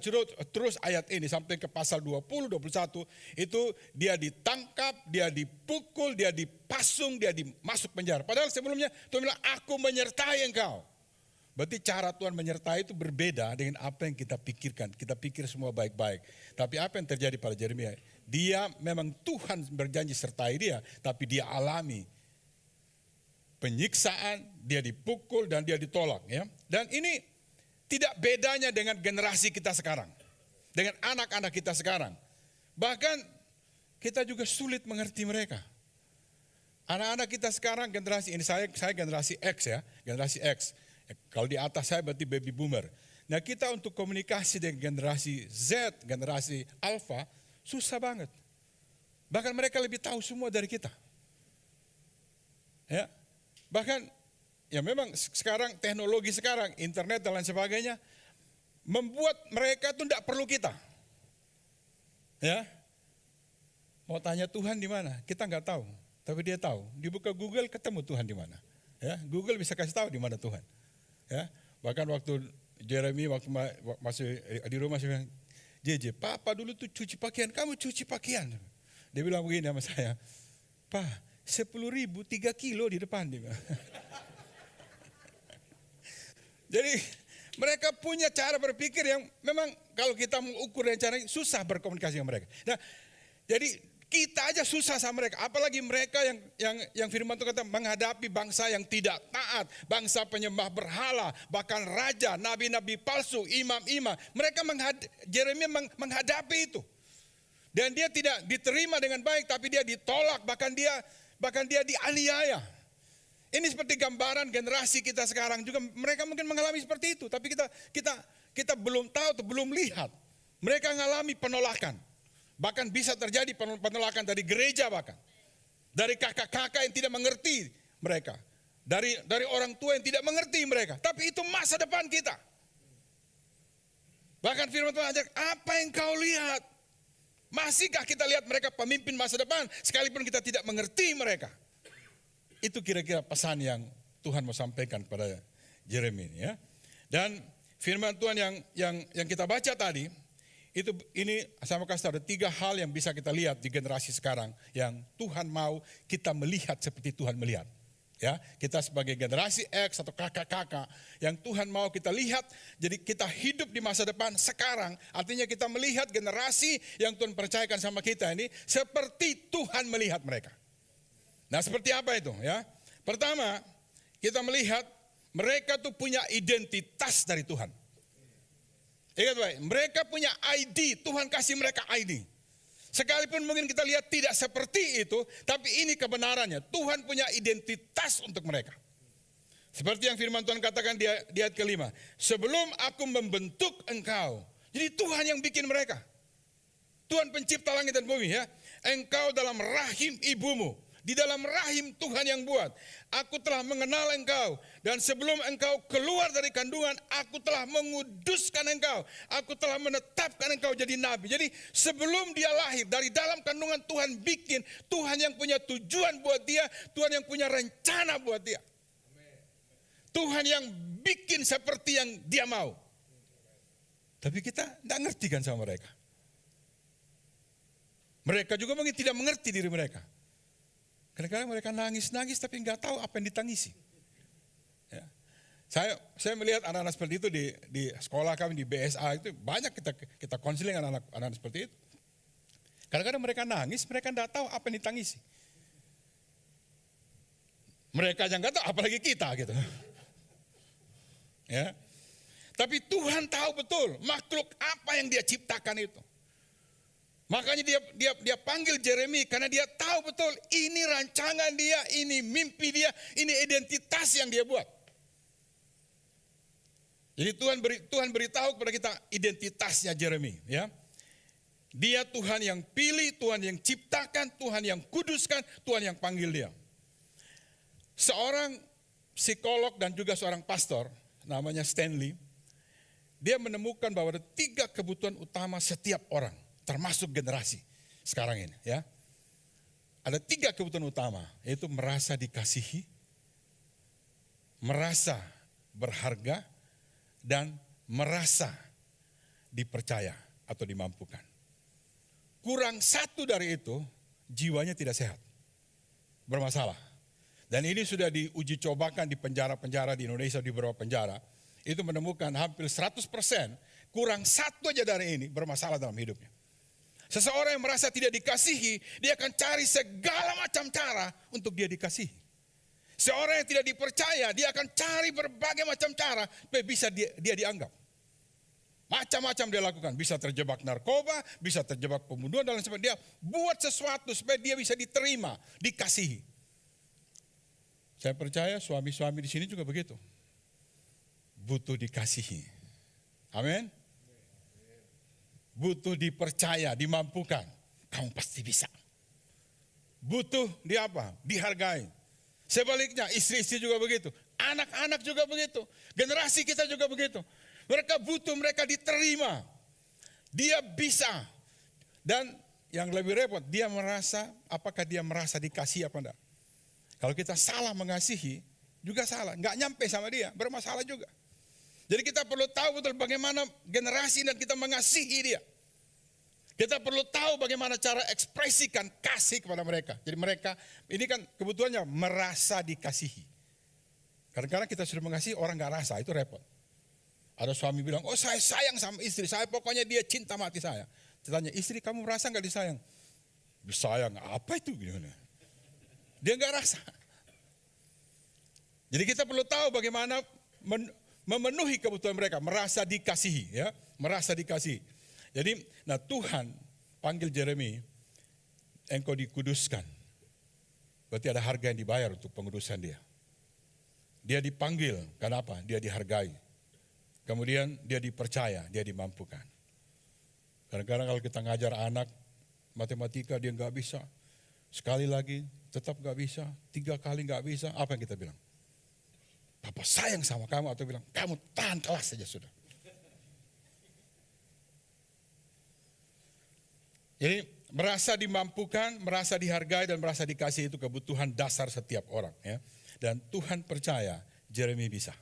terus ayat ini sampai ke pasal 20, 21, itu dia ditangkap, dia dipukul, dia dipasung, dia dimasuk penjara. Padahal sebelumnya Tuhan bilang, aku menyertai engkau. Berarti cara Tuhan menyertai itu berbeda dengan apa yang kita pikirkan. Kita pikir semua baik-baik. Tapi apa yang terjadi pada Yeremia? Dia memang Tuhan berjanji sertai dia, tapi dia alami penyiksaan, dia dipukul dan dia ditolak, ya. Dan ini tidak bedanya dengan generasi kita sekarang, dengan anak-anak kita sekarang. Bahkan kita juga sulit mengerti mereka. Anak-anak kita sekarang generasi ini, saya generasi X, ya, generasi X. Kalau di atas saya berarti baby boomer. Nah, kita untuk komunikasi dengan generasi Z, generasi Alpha susah banget. Bahkan mereka lebih tahu semua dari kita. Ya. Bahkan ya memang sekarang teknologi sekarang, internet dan lain sebagainya membuat mereka tuh tidak perlu kita. Ya. Mau tanya Tuhan di mana? Kita nggak tahu, tapi dia tahu. Dibuka Google ketemu Tuhan di mana. Ya, Google bisa kasih tahu di mana Tuhan. Ya. Bahkan waktu Jeremy waktu masih di rumah saya bilang, JJ, Papa dulu tuh cuci pakaian, kamu cuci pakaian. Dia bilang begini sama saya, Pak, 10.000 3 kilo di depan dia. Jadi mereka punya cara berpikir yang memang kalau kita mengukur dengan cara ini, susah berkomunikasi dengan mereka. Nah, jadi kita aja susah sama mereka, apalagi mereka yang firman Tuhan kata menghadapi bangsa yang tidak taat, bangsa penyembah berhala, bahkan raja, nabi-nabi palsu, imam-imam. Mereka Yeremia menghadapi itu. Dan dia tidak diterima dengan baik, tapi dia ditolak, bahkan dia dianiaya. Ini seperti gambaran generasi kita sekarang juga, mereka mungkin mengalami seperti itu, tapi kita belum tahu atau belum lihat. Mereka mengalami penolakan. Bahkan bisa terjadi penolakan dari gereja, bahkan dari kakak-kakak yang tidak mengerti mereka, dari orang tua yang tidak mengerti mereka. Tapi itu masa depan kita. Bahkan firman Tuhan ajak, apa yang kau lihat? Masihkah kita lihat mereka pemimpin masa depan sekalipun kita tidak mengerti mereka? Itu kira-kira pesan yang Tuhan mau sampaikan pada Yeremia, ya. Dan firman Tuhan yang kita baca tadi, ini saya mau kasih tahu ada 3 hal yang bisa kita lihat di generasi sekarang yang Tuhan mau kita melihat seperti Tuhan melihat. Ya, kita sebagai generasi X atau kakak-kakak yang Tuhan mau kita lihat, jadi kita hidup di masa depan sekarang, artinya kita melihat generasi yang Tuhan percayakan sama kita ini seperti Tuhan melihat mereka. Nah, seperti apa itu, ya? Pertama, kita melihat mereka tuh punya identitas dari Tuhan. Ingat baik, mereka punya ID, Tuhan kasih mereka ID. Sekalipun mungkin kita lihat tidak seperti itu, tapi ini kebenarannya. Tuhan punya identitas untuk mereka. Seperti yang firman Tuhan katakan di ayat kelima. Sebelum aku membentuk engkau. Jadi Tuhan yang bikin mereka. Tuhan pencipta langit dan bumi, ya. Engkau dalam rahim ibumu. Di dalam rahim Tuhan yang buat. Aku telah mengenal engkau. Dan sebelum engkau keluar dari kandungan, aku telah menguduskan engkau. Aku telah menetapkan engkau jadi nabi. Jadi sebelum dia lahir, dari dalam kandungan Tuhan bikin. Tuhan yang punya tujuan buat dia. Tuhan yang punya rencana buat dia. Tuhan yang bikin seperti yang dia mau. Tapi kita tidak ngerti kan sama mereka. Mereka juga mungkin tidak mengerti diri mereka. Kadang-kadang mereka nangis-nangis tapi nggak tahu apa yang ditangisi. Ya. Saya melihat anak-anak seperti itu di sekolah kami di BSA itu banyak kita konseling anak-anak seperti itu. Kadang-kadang mereka nangis, mereka nggak tahu apa yang ditangisi. Mereka aja nggak tahu, apalagi kita gitu. Ya. Tapi Tuhan tahu betul makhluk apa yang Dia ciptakan itu. Makanya dia panggil Yeremia karena dia tahu betul ini rancangan dia, ini mimpi dia, ini identitas yang dia buat. Jadi Tuhan beritahu kepada kita identitasnya Yeremia, ya. Dia Tuhan yang pilih, Tuhan yang ciptakan, Tuhan yang kuduskan, Tuhan yang panggil dia. Seorang psikolog dan juga seorang pastor namanya Stanley, dia menemukan bahwa ada 3 kebutuhan utama setiap orang. Termasuk generasi sekarang ini, ya. Ada 3 kebutuhan utama, yaitu merasa dikasihi, merasa berharga, dan merasa dipercaya atau dimampukan. Kurang 1 dari itu, jiwanya tidak sehat, bermasalah. Dan ini sudah diuji cobakan di penjara-penjara di Indonesia, di beberapa penjara. Itu menemukan hampir 100%, kurang 1 aja dari ini bermasalah dalam hidupnya. Seseorang yang merasa tidak dikasihi, dia akan cari segala macam cara untuk dia dikasihi. Seorang yang tidak dipercaya, dia akan cari berbagai macam cara supaya bisa dia dianggap. Macam-macam dia lakukan, bisa terjebak narkoba, bisa terjebak pembunuhan dan lain sebagainya. Dia buat sesuatu supaya dia bisa diterima, dikasihi. Saya percaya suami-suami di sini juga begitu. Butuh dikasihi. Amin. Butuh dipercaya, dimampukan. Kamu pasti bisa. Butuh di apa? Dihargai. Sebaliknya istri-istri juga begitu. Anak-anak juga begitu. Generasi kita juga begitu. Mereka butuh, mereka diterima. Dia bisa. Dan yang lebih repot, dia merasa, apakah dia merasa dikasih apa enggak. Kalau kita salah mengasihi, juga salah. Enggak nyampe sama dia, bermasalah juga. Jadi kita perlu tahu betul bagaimana generasi dan kita mengasihi dia. Kita perlu tahu bagaimana cara ekspresikan kasih kepada mereka. Jadi mereka, ini kan kebutuhannya merasa dikasihi. Kadang-kadang kita sudah mengasihi, orang gak rasa, itu repot. Ada suami bilang, oh saya sayang sama istri, saya pokoknya dia cinta mati saya. Ditanya, istri kamu merasa gak disayang? Disayang, apa itu? Dia gak rasa. Jadi kita perlu tahu bagaimana memenuhi kebutuhan mereka, merasa dikasihi, ya, merasa dikasihi. Jadi, nah Tuhan panggil Yeremia, engkau dikuduskan. Berarti ada harga yang dibayar untuk pengudusan dia. Dia dipanggil, kenapa? Dia dihargai. Kemudian dia dipercaya, dia dimampukan. Kadang-kadang kalau kita ngajar anak matematika dia nggak bisa, sekali lagi tetap nggak bisa, 3 kali nggak bisa, apa yang kita bilang? Papa sayang sama kamu, atau bilang kamu tahan kelas saja sudah. Jadi merasa dimampukan, merasa dihargai dan merasa dikasih itu kebutuhan dasar setiap orang, ya. Dan Tuhan percaya Yeremia bisa.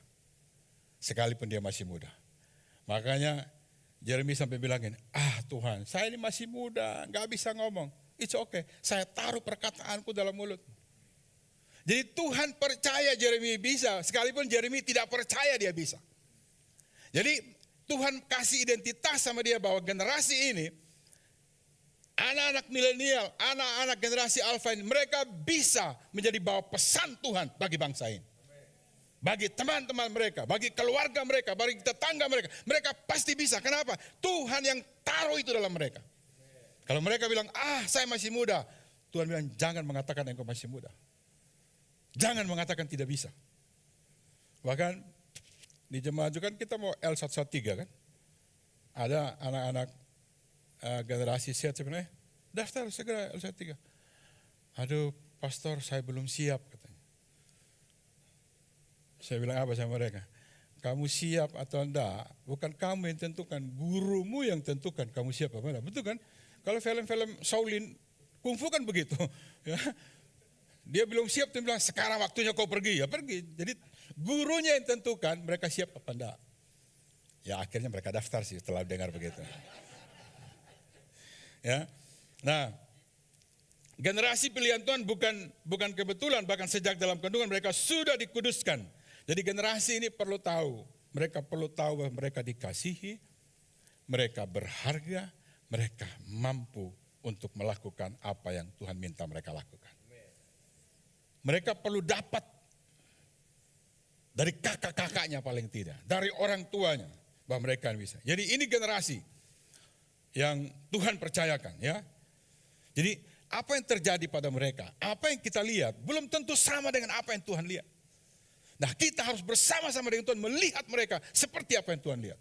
Sekalipun dia masih muda. Makanya Yeremia sampai bilangin, Tuhan, saya ini masih muda, nggak bisa ngomong. It's okay, saya taruh perkataanku dalam mulut. Jadi Tuhan percaya Yeremia bisa, sekalipun Yeremia tidak percaya dia bisa. Jadi Tuhan kasih identitas sama dia bahwa generasi ini, anak-anak milenial, anak-anak generasi alfa ini, mereka bisa menjadi bawa pesan Tuhan bagi bangsa ini. Bagi teman-teman mereka, bagi keluarga mereka, bagi tetangga mereka. Mereka pasti bisa. Kenapa? Tuhan yang taruh itu dalam mereka. Kalau mereka bilang, saya masih muda. Tuhan bilang, jangan mengatakan engkau masih muda. Jangan mengatakan tidak bisa. Bahkan di jemaat juga kan kita mau L113 kan. Ada anak-anak generasi sehat sebenarnya, daftar segera L113. Aduh pastor, saya belum siap katanya. Saya bilang apa sama mereka? Kamu siap atau enggak, bukan kamu yang tentukan, gurumu yang tentukan kamu siap apa enggak. Betul kan? Kalau film-film Shaolin kungfu kan begitu. Ya. Dia belum siap, dia bilang sekarang waktunya kau pergi, ya pergi. Jadi gurunya yang tentukan mereka siap apa enggak. Ya akhirnya mereka daftar sih setelah dengar begitu. Ya, nah generasi pilihan Tuhan bukan kebetulan, bahkan sejak dalam kandungan mereka sudah dikuduskan. Jadi generasi ini perlu tahu, mereka perlu tahu bahwa mereka dikasihi, mereka berharga, mereka mampu untuk melakukan apa yang Tuhan minta mereka lakukan. Mereka perlu dapat dari kakak-kakaknya paling tidak, dari orang tuanya bahwa mereka bisa. Jadi ini generasi yang Tuhan percayakan, ya. Jadi apa yang terjadi pada mereka, apa yang kita lihat belum tentu sama dengan apa yang Tuhan lihat. Nah kita harus bersama-sama dengan Tuhan melihat mereka seperti apa yang Tuhan lihat.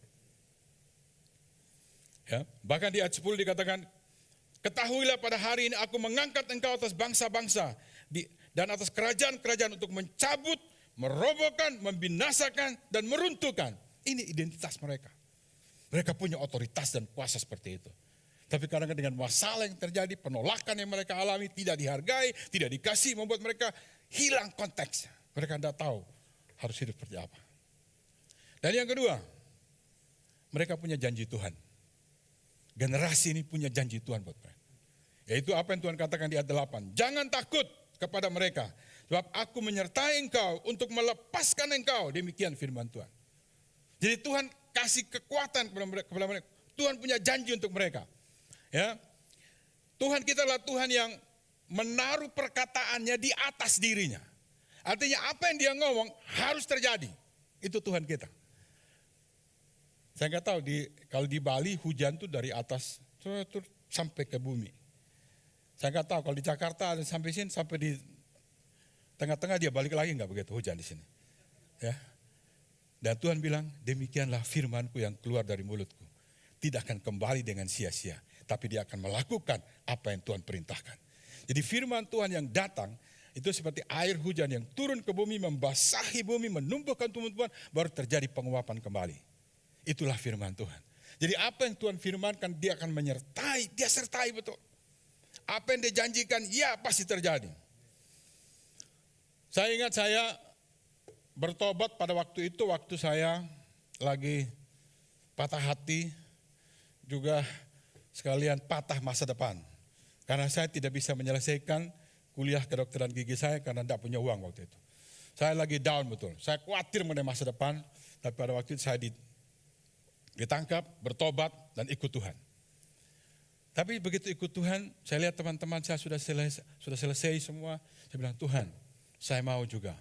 Ya, bahkan di ayat 10 dikatakan, ketahuilah pada hari ini aku mengangkat engkau atas bangsa-bangsa dan atas kerajaan-kerajaan untuk mencabut, merobohkan, membinasakan dan meruntuhkan. Ini identitas mereka. Mereka punya otoritas dan kuasa seperti itu. Tapi kadang-kadang dengan masalah yang terjadi, penolakan yang mereka alami, tidak dihargai, tidak dikasih, membuat mereka hilang konteks. Mereka tidak tahu harus hidup seperti apa. Dan yang kedua, mereka punya janji Tuhan. Generasi ini punya janji Tuhan buat mereka. Yaitu apa yang Tuhan katakan di ayat 8. Jangan takut kepada mereka, sebab aku menyertai engkau untuk melepaskan engkau. Demikian firman Tuhan. Jadi Tuhan kasih kekuatan kepada mereka. Tuhan punya janji untuk mereka. Ya, Tuhan kita adalah Tuhan yang menaruh perkataannya di atas dirinya. Artinya apa yang dia ngomong harus terjadi. Itu Tuhan kita. Saya nggak tahu kalau di Bali hujan tuh dari atas sampai ke bumi. Saya nggak tahu kalau di Jakarta ada sampai sini, sampai di tengah-tengah dia balik lagi nggak begitu hujan di sini. Ya. Dan Tuhan bilang, demikianlah firmanku yang keluar dari mulutku. Tidak akan kembali dengan sia-sia, tapi dia akan melakukan apa yang Tuhan perintahkan. Jadi firman Tuhan yang datang, itu seperti air hujan yang turun ke bumi, membasahi bumi, menumbuhkan tumbuhan, baru terjadi penguapan kembali. Itulah firman Tuhan. Jadi apa yang Tuhan firmankan, dia akan menyertai, dia sertai betul. Apa yang dia janjikan, ya pasti terjadi. Saya ingat saya bertobat pada waktu itu, waktu saya lagi patah hati, juga sekalian patah masa depan. Karena saya tidak bisa menyelesaikan kuliah kedokteran gigi saya karena tidak punya uang waktu itu. Saya lagi down betul, saya khawatir mengenai masa depan, tapi pada waktu itu saya Ditangkap, bertobat, dan ikut Tuhan. Tapi begitu ikut Tuhan, saya lihat teman-teman saya sudah selesai semua. Saya bilang, Tuhan, saya mau juga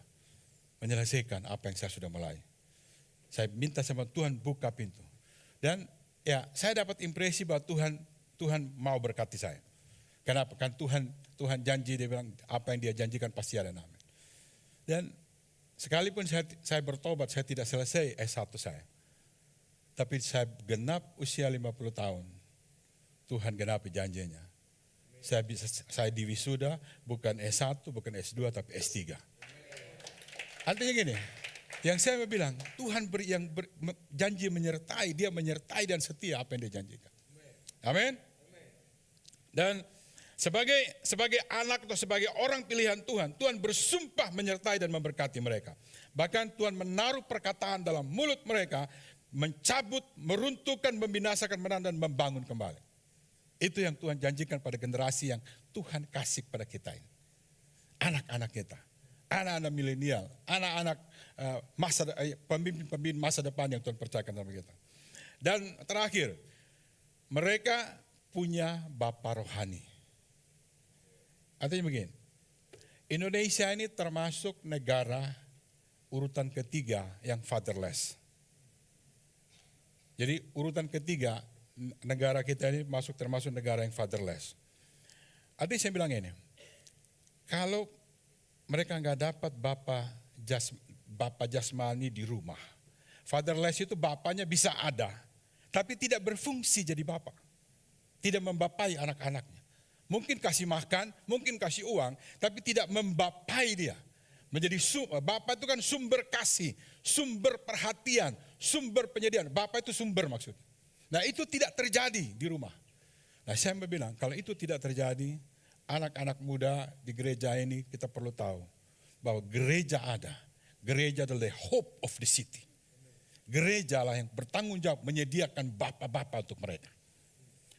menyelesaikan apa yang saya sudah mulai. Saya minta sama Tuhan buka pintu. Dan ya, saya dapat impresi bahwa Tuhan mau berkati saya. Kenapa? Kan Tuhan janji, dia bilang apa yang dia janjikan pasti ada. Amin. Dan sekalipun saya bertobat, saya tidak selesai S1 saya. Tapi saya genap usia 50 tahun. Tuhan genapi janjinya. Saya diwisuda bukan S1, bukan S2, tapi S3. Artinya gini, yang saya mau bilang, Tuhan janji menyertai, dia menyertai dan setia apa yang dia janjikan. Amin. Dan sebagai anak atau sebagai orang pilihan Tuhan, Tuhan bersumpah menyertai dan memberkati mereka. Bahkan Tuhan menaruh perkataan dalam mulut mereka, mencabut, meruntuhkan, membinasakan, menang dan membangun kembali. Itu yang Tuhan janjikan pada generasi yang Tuhan kasih pada kita ini. Anak-anak kita, anak-anak milenial, anak-anak pemimpin-pemimpin masa depan yang Tuhan percayakan kepada kita. Dan terakhir, mereka punya bapa rohani. Artinya begini, Indonesia ini termasuk negara urutan ketiga yang fatherless. Jadi urutan ketiga negara kita ini termasuk negara yang fatherless. Artinya saya bilang ini, kalau mereka nggak dapat bapa jasmani di rumah, fatherless itu bapaknya bisa ada, tapi tidak berfungsi jadi bapak, tidak membapai anak-anaknya. Mungkin kasih makan, mungkin kasih uang, tapi tidak membapai dia. Menjadi bapak itu kan sumber kasih, sumber perhatian, sumber penyediaan. Bapak itu sumber maksudnya. Nah itu tidak terjadi di rumah. Nah saya mau bilang, kalau itu tidak terjadi, anak-anak muda di gereja ini kita perlu tahu bahwa gereja ada. Gereja adalah the hope of the city. Gereja lah yang bertanggung jawab menyediakan bapak-bapak untuk mereka.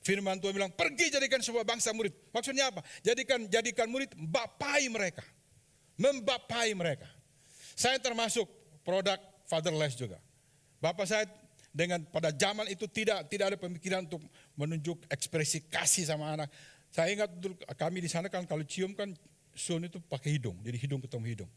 Firman Tuhan bilang, pergi jadikan sebuah bangsa murid. Maksudnya apa? Jadikan murid, bapai mereka. Membapai mereka. Saya termasuk produk fatherless juga. Bapak saya pada zaman itu tidak ada pemikiran untuk menunjuk ekspresi kasih sama anak. Saya ingat dulu kami di sana kan kalau cium kan sun itu pakai hidung, jadi hidung ketemu hidung.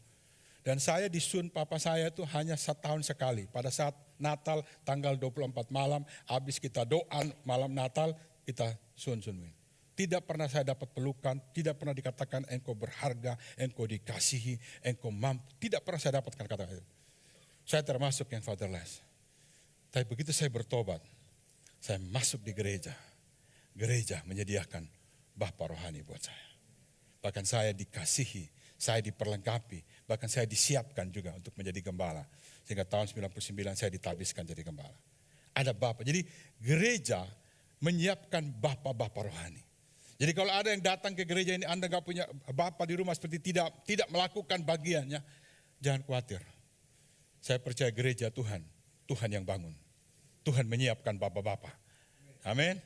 Dan saya disun papa saya itu hanya setahun sekali. Pada saat Natal tanggal 24 malam, habis kita doa malam Natal, kita sun-sunuin. Tidak pernah saya dapat pelukan, tidak pernah dikatakan engkau berharga, engkau dikasihi, engkau mampu. Tidak pernah saya dapatkan kata-kata itu. Saya termasuk yang fatherless. Tapi begitu saya bertobat, saya masuk di gereja. Gereja menyediakan bapa rohani buat saya. Bahkan saya dikasihi, saya diperlengkapi, bahkan saya disiapkan juga untuk menjadi gembala. Sehingga tahun 99 saya ditabiskan jadi gembala. Ada bapa. Jadi gereja menyiapkan bapa-bapa rohani. Jadi kalau ada yang datang ke gereja ini, Anda gak punya bapa di rumah seperti tidak melakukan bagiannya, jangan khawatir. Saya percaya gereja Tuhan yang bangun. Tuhan menyiapkan bapa-bapa. Amin.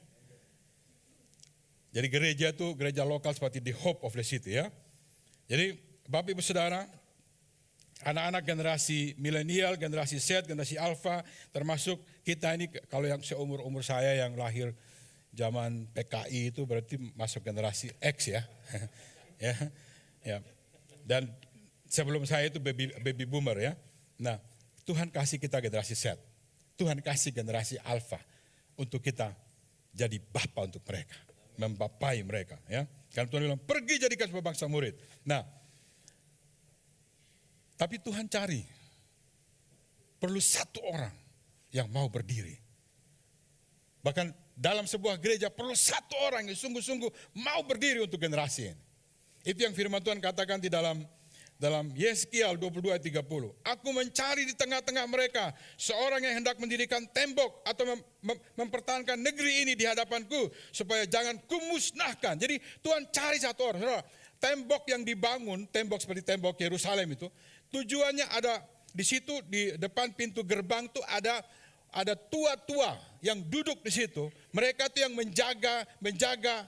Jadi gereja itu gereja lokal seperti the hope of the city ya. Jadi Bapak Ibu Saudara, anak-anak generasi milenial, generasi Z, generasi Alpha, termasuk kita ini kalau yang seumur-umur saya yang lahir zaman PKI itu berarti masuk generasi X ya. ya. Dan sebelum saya itu baby boomer ya. Nah, Tuhan kasih kita generasi Z. Tuhan kasih generasi Alpha untuk kita jadi bapa untuk mereka, membapai mereka ya. Karena Tuhan bilang pergi jadikan sebuah bangsa murid. Nah, tapi Tuhan cari perlu satu orang yang mau berdiri. Bahkan dalam sebuah gereja perlu satu orang yang sungguh-sungguh mau berdiri untuk generasi ini. Itu yang firman Tuhan katakan di dalam Yeskiel 22 ayat 30. Aku mencari di tengah-tengah mereka seorang yang hendak mendirikan tembok atau mempertahankan negeri ini di hadapanku supaya jangan kumusnahkan. Jadi Tuhan cari satu orang. Saudara, tembok yang dibangun, tembok seperti tembok Yerusalem itu, tujuannya ada di situ di depan pintu gerbang tuh ada tua-tua yang duduk di situ. Mereka tuh yang menjaga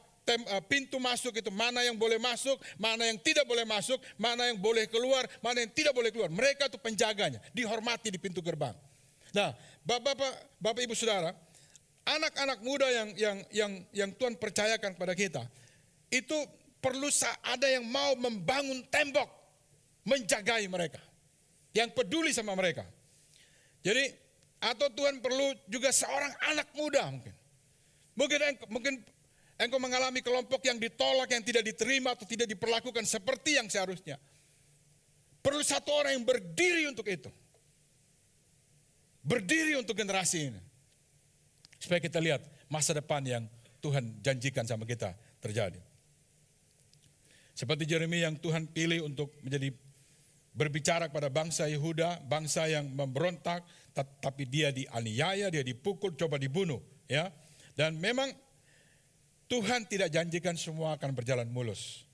pintu masuk itu, mana yang boleh masuk, mana yang tidak boleh masuk, mana yang boleh keluar, mana yang tidak boleh keluar. Mereka itu penjaganya, dihormati di pintu gerbang. Nah, Bapak Ibu Saudara, anak-anak muda yang Tuhan percayakan pada kita, itu perlu ada yang mau membangun tembok, menjagai mereka, yang peduli sama mereka. Jadi, atau Tuhan perlu juga seorang anak muda mungkin. Mungkin engkau mengalami kelompok yang ditolak, yang tidak diterima atau tidak diperlakukan seperti yang seharusnya. Perlu satu orang yang berdiri untuk itu. Berdiri untuk generasi ini. Supaya kita lihat masa depan yang Tuhan janjikan sama kita terjadi. Seperti Yeremia yang Tuhan pilih untuk menjadi berbicara kepada bangsa Yehuda, bangsa yang memberontak, tapi dia dianiaya, dia dipukul, coba dibunuh. Ya. Dan memang Tuhan tidak janjikan semua akan berjalan mulus.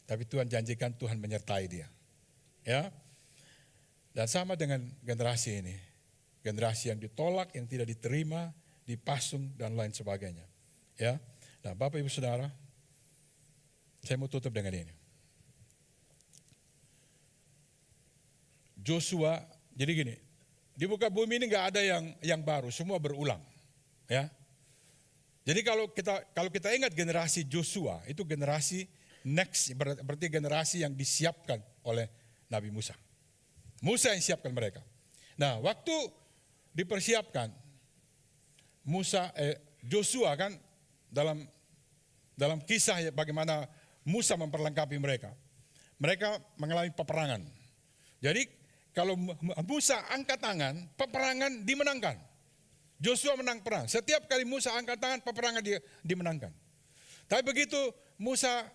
Tapi Tuhan janjikan Tuhan menyertai dia. Ya. Dan sama dengan generasi ini. Generasi yang ditolak, yang tidak diterima, dipasung dan lain sebagainya. Ya. Nah, Bapak Ibu Saudara, saya mau tutup dengan ini. Joshua, jadi gini, di muka bumi ini nggak ada yang baru, semua berulang. Ya. Jadi kalau kita ingat generasi Joshua, itu generasi next, berarti generasi yang disiapkan oleh Nabi Musa. Musa yang siapkan mereka. Nah, waktu dipersiapkan, Joshua kan dalam kisah ya, bagaimana Musa memperlengkapi mereka. Mereka mengalami peperangan. Jadi kalau Musa angkat tangan, peperangan dimenangkan. Joshua menang perang. Setiap kali Musa angkat tangan, peperangan dimenangkan. Tapi begitu Musa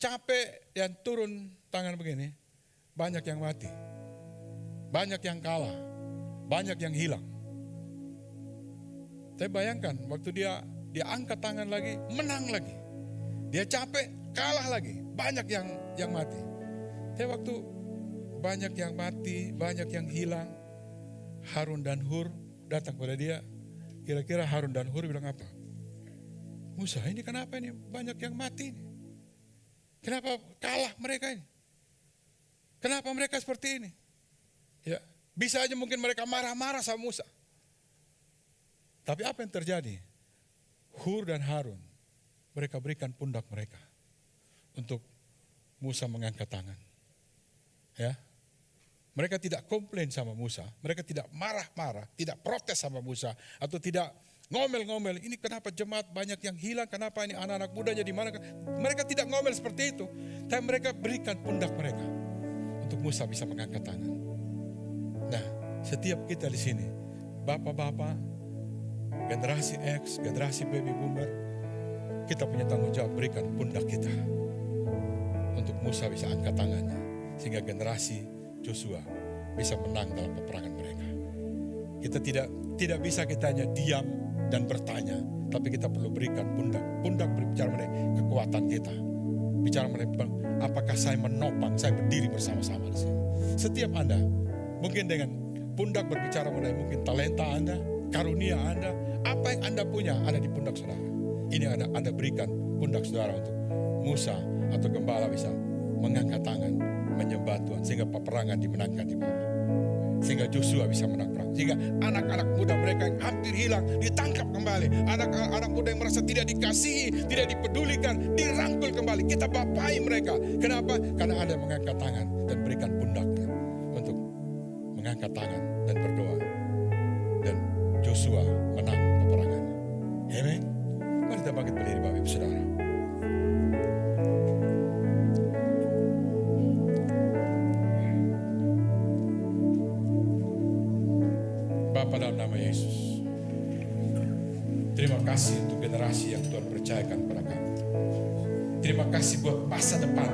capek dan turun tangan begini, banyak yang mati. Banyak yang kalah. Banyak yang hilang. Tapi bayangkan waktu dia angkat tangan lagi, menang lagi. Dia capek, kalah lagi. Banyak yang mati. Tapi waktu banyak yang mati, banyak yang hilang, Harun dan Hur datang pada dia. Kira-kira Harun dan Hur bilang apa? Musa, ini kenapa ini banyak yang mati ini? Kenapa kalah mereka ini? Kenapa mereka seperti ini? Ya, bisa aja mungkin mereka marah-marah sama Musa. Tapi apa yang terjadi? Hur dan Harun, mereka berikan pundak mereka untuk Musa mengangkat tangan. Ya, mereka tidak komplain sama Musa, mereka tidak marah-marah, tidak protes sama Musa, atau tidak ngomel-ngomel. Ini kenapa jemaat banyak yang hilang? Kenapa ini anak-anak muda jadi mana? Mereka tidak ngomel seperti itu, tapi mereka berikan pundak mereka untuk Musa bisa mengangkat tangan. Nah, setiap kita di sini, bapak-bapak, generasi X, generasi baby boomer, kita punya tanggung jawab berikan pundak kita untuk Musa bisa angkat tangannya, sehingga generasi Joshua bisa menang dalam peperangan mereka. Kita tidak bisa kita hanya diam dan bertanya, tapi kita perlu berikan pundak. Pundak berbicara mengenai kekuatan kita. Bicara mengenai apakah saya menopang, saya berdiri bersama-sama di sini. Setiap Anda, mungkin dengan pundak berbicara mengenai mungkin talenta Anda, karunia Anda, apa yang Anda punya ada di pundak saudara. Ini Anda berikan pundak saudara untuk Musa atau gembala bisa mengangkat tangan, menyembah Tuhan, sehingga peperangan dimenangkan di bawah. Sehingga Joshua bisa menang perang. Sehingga anak-anak muda mereka yang hampir hilang ditangkap kembali. Anak-anak muda yang merasa tidak dikasihi, tidak dipedulikan, dirangkul kembali. Kita bapai mereka. Kenapa? Karena ada yang mengangkat tangan dan berikan pundaknya untuk mengangkat tangan dan berdoa. Dan Joshua menang peperangan. Amen. Mari kita bangkit berdiri Bapak Ibu Saudara. Bapa dalam nama Yesus, terima kasih untuk generasi yang Tuhan percayakan kepada kami. Terima kasih buat masa depan.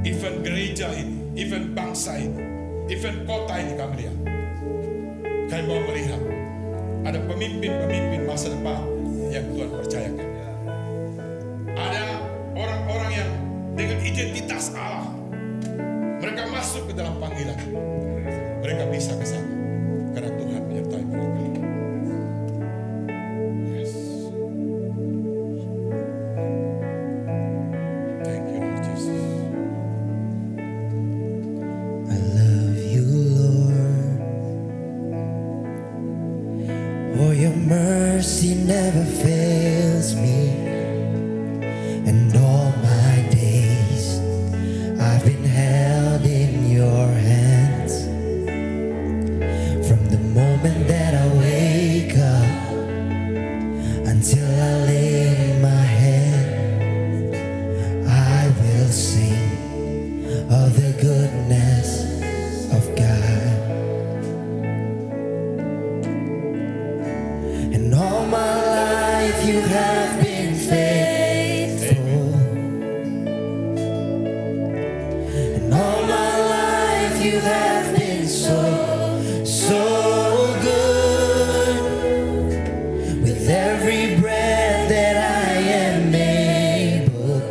Event gereja ini, event bangsa ini, event kota ini kami lihat. Kami mau melihat ada pemimpin-pemimpin masa depan yang Tuhan percayakan. Ada orang-orang yang dengan identitas Allah, mereka masuk ke dalam panggilan. Mereka bisa ke sana karena Tuhan menyertai mereka. Yes. Thank you Lord Jesus. I love you, Lord. mercy never fails me, and all my days I've been held in your hands. From the moment that I wake up until I lay my head, I will sing of the goodness of God. And all my life you have been faithful. And all my life you have been so good. With every breath that I am able,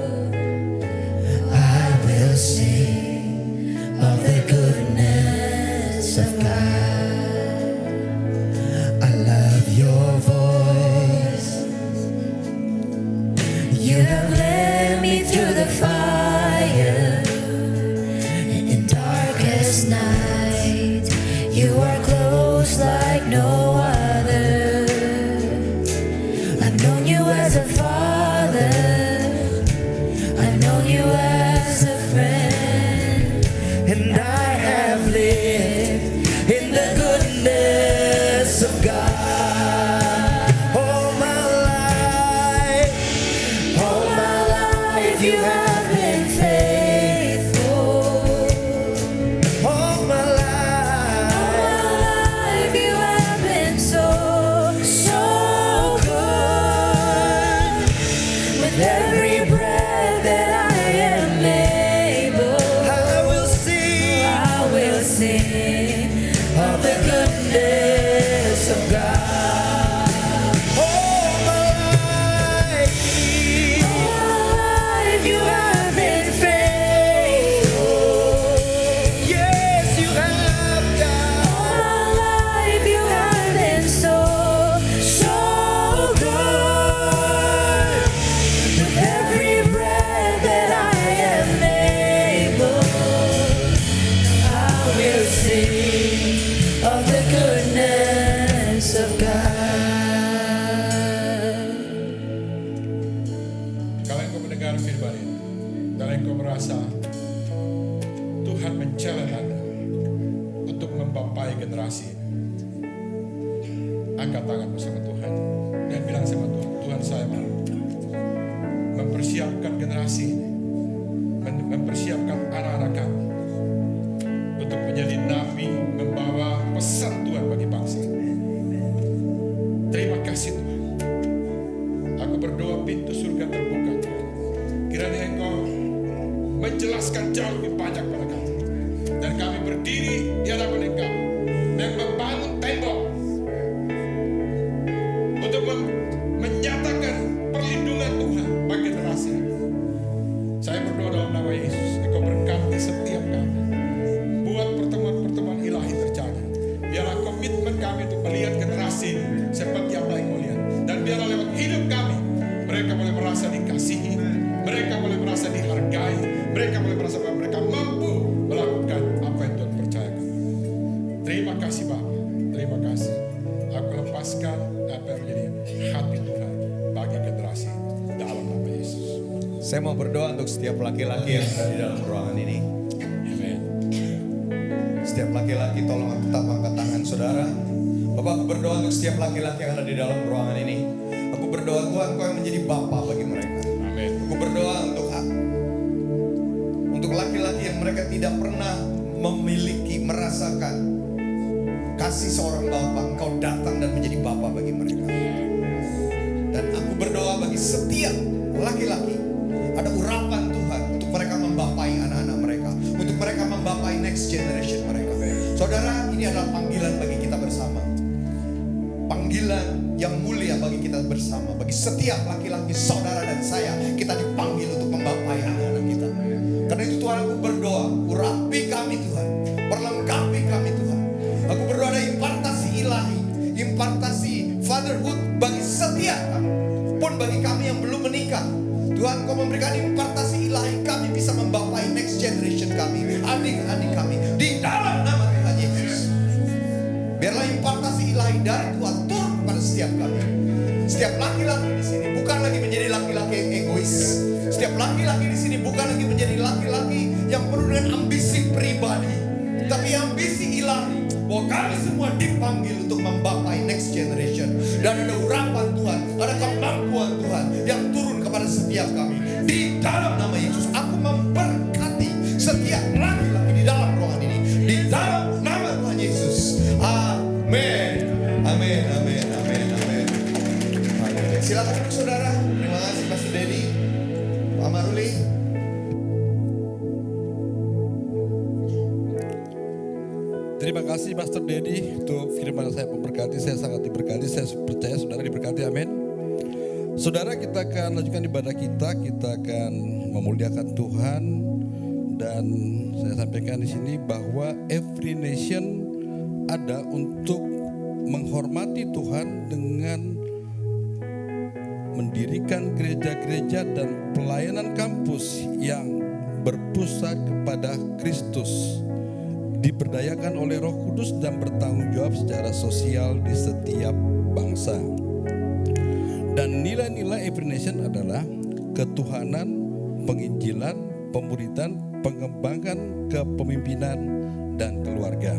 I will sing of the goodness of God. I love your voice. You have led me through the fire in darkest night. You are close like no other. I've known you as a father. I've known you as a friend. And I have lived in the goodness of God. All my life you have been faithful. All my life you have been so good. With every breath that I am able, I will sing of the goodness of God. All my life you have been faithful. Yes, you have, God. All my life you have been so good. With every breath that I am able, I will sing of the goodness of God. Kalau engkau mendengar firman ini dan engkau merasa Tuhan men-challenge Anda untuk membapai generasi ini, angkat tangan bersama Tuhan dan bilang sama Tuhan, Tuhan saya mau mempersiapkan generasi ini, mempersiapkan anak-anak kami untuk menjadi nabi membawa pesan Tuhan bagi bangsa. Terima kasih Tuhan. Aku berdoa pintu surga terbuka Tuhan. Kiranya Engkau menjelaskan jauh lebih banyak pada kami. Dan kami berdiri di hadapan Engkau dan membangun tembok untuk menyatakan perlindungan Tuhan bagi generasi ini. Saya berdoa dalam nama Yesus, Engkau berkati setiap kami. Buat pertemuan-pertemuan ilahi terjadi. Biarlah komitmen kami untuk melihat generasi ini seperti apa yang Kau lihat. Dan biarlah lewat hidup kami, mereka boleh merasa dikasihi, mereka boleh merasa dihargai, mereka boleh merasa bahwa mereka mampu melakukan apa yang Tuhan percayakan. Terima kasih Bapa, terima kasih. Aku lepaskan apa yang menjadi hati Tuhan bagi generasi dalam nama Yesus. Saya mau berdoa untuk setiap laki-laki yang ada di dalam ruangan ini. Amin. Setiap laki-laki tolong tetap angkat tangan saudara. Bapak, aku berdoa untuk setiap laki-laki yang ada di dalam ruangan ini. Aku berdoa Tuhan, Kau yang menjadi Bapa bagi mereka. Amin. Aku berdoa untuk laki-laki yang mereka tidak pernah memiliki, merasakan kasih seorang Bapa. Engkau datang dan menjadi Bapa bagi mereka. Dan aku berdoa bagi setiap laki-laki, ada urapan Tuhan untuk mereka membapai anak-anak mereka, untuk mereka membapai next generation mereka. Saudara, ini adalah panggilan bagi kita bersama. Panggilan yang mulia bagi kita bersama. Bagi setiap laki-laki, saudara dan saya, kita dipanggil untuk membapai anak-anak kita. Karena itu Tuhan, aku berdoa, urapi kami Tuhan, perlengkapi kami Tuhan. Aku berdoa ada impartasi ilahi, impartasi fatherhood bagi setiap kami. Pun bagi kami yang belum menikah, Tuhan, Kau memberikan impartasi ilahi, kami bisa membapai next generation kami, adik-adik kami, di dalam nama Tuhan Yesus. Biarlah impartasi ilahi dari Tuhan turun kepada setiap kami. Setiap laki-laki di sini bukan lagi menjadi laki-laki yang egois. Setiap laki-laki di sini bukan lagi menjadi laki-laki yang penuh dengan ambisi pribadi, tapi ambisi ilahi. Bahwa kami semua dipanggil untuk membapai next generation. Dan ada urapan Tuhan, ada kemampuan Tuhan yang turun kepada setiap kami. Di dalam nama Yesus, aku memberkati setiap laki-laki di dalam ruangan ini. Di dalam nama Tuhan Yesus. Amin. Amin, amin, amin, amin. Amin. Silakan saudara. Terima kasih Pastor Dedi, Pak Maruli. Terima kasih Pastor Dedi untuk firman saya memberkati, saya sangat diberkati, saya percaya saudara diberkati, amin. Saudara, kita akan lanjutkan ibadah kita akan memuliakan Tuhan, dan saya sampaikan di sini bahwa every nation ada untuk menghormati Tuhan dengan mendirikan gereja-gereja dan pelayanan kampus yang berpusat kepada Kristus, diberdayakan oleh Roh Kudus dan bertanggung jawab secara sosial di setiap bangsa. Dan nilai-nilai Every Nation adalah ketuhanan, penginjilan, pemuridan, pengembangan kepemimpinan, dan keluarga.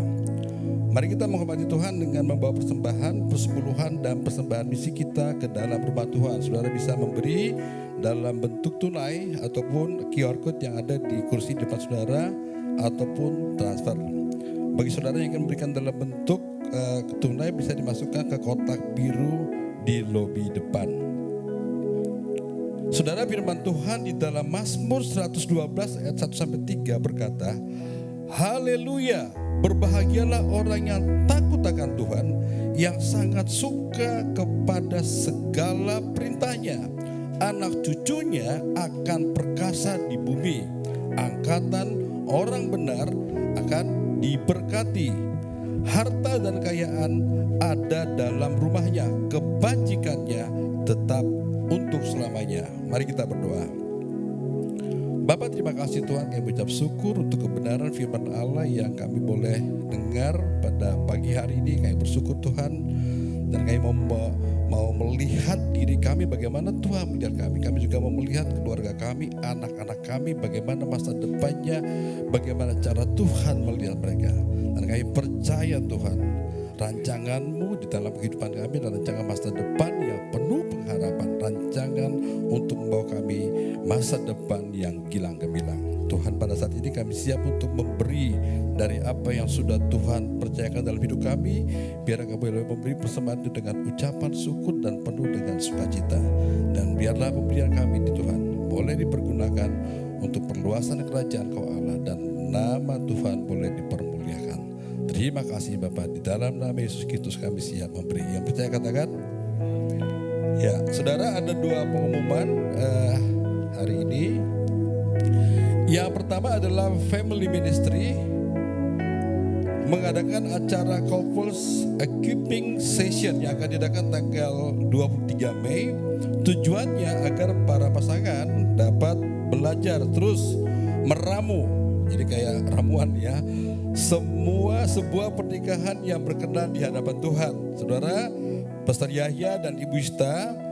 Mari kita menghormati Tuhan dengan membawa persembahan, persepuluhan, dan persembahan misi kita ke dalam rumah Tuhan. Saudara bisa memberi dalam bentuk tunai ataupun QR code yang ada di kursi depan saudara, ataupun transfer. Bagi saudara yang akan memberikan dalam bentuk tunai, bisa dimasukkan ke kotak biru di lobi depan. Saudara, firman Tuhan di dalam Mazmur 112 ayat 1-3 berkata, haleluya, berbahagialah orang yang takut akan Tuhan, yang sangat suka kepada segala perintahnya. Anak cucunya akan perkasa di bumi, angkatan orang benar akan diberkati. Harta dan kekayaan ada dalam rumahnya, kebajikannya tetap untuk selamanya. Mari kita berdoa. Bapa, terima kasih Tuhan, kami ucap syukur untuk kebenaran firman Allah yang kami boleh dengar pada pagi hari ini. Kami bersyukur Tuhan, dan kami mau melihat diri kami bagaimana Tuhan melihat kami. Kami juga mau melihat keluarga kami, anak-anak kami, bagaimana masa depannya, bagaimana cara Tuhan melihat mereka. Dan kami percaya Tuhan, rancangan-Mu di dalam kehidupan kami adalah rancangan masa depan yang penuh pengharapan, rancangan untuk membawa kami masa depan yang gilang gemilang. Tuhan, pada saat ini kami siap untuk memberi dari apa yang sudah Tuhan percayakan dalam hidup kami. Biar kami boleh memberi persembahan itu dengan ucapan syukur dan penuh dengan sukacita. Dan biarlah pemberian kami di Tuhan boleh dipergunakan untuk perluasan kerajaan Kau Allah, dan nama Tuhan boleh dipermuliakan. Terima kasih Bapa, di dalam nama Yesus Kristus kami siap memberi. Yang percaya katakan ya. Saudara, ada dua pengumuman hari ini. Yang pertama adalah Family Ministry mengadakan acara Couples Equipping Session yang akan diadakan tanggal 23 Mei. Tujuannya agar para pasangan dapat belajar terus meramu, jadi kayak ramuan ya, sebuah pernikahan yang berkenan di hadapan Tuhan. Saudara, Pastor Yahya dan Ibu Ista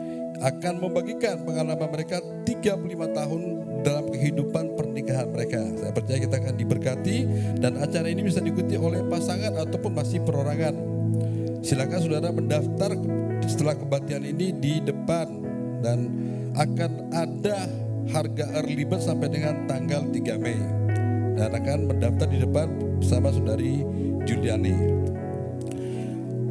akan membagikan pengalaman mereka 35 tahun dalam kehidupan pernikahan mereka. Saya percaya kita akan diberkati, dan acara ini bisa diikuti oleh pasangan ataupun masih perorangan. Silakan saudara mendaftar setelah kebaktian ini di depan, dan akan ada harga early bird sampai dengan tanggal 3 Mei. Dan akan mendaftar di depan bersama saudari Juliani.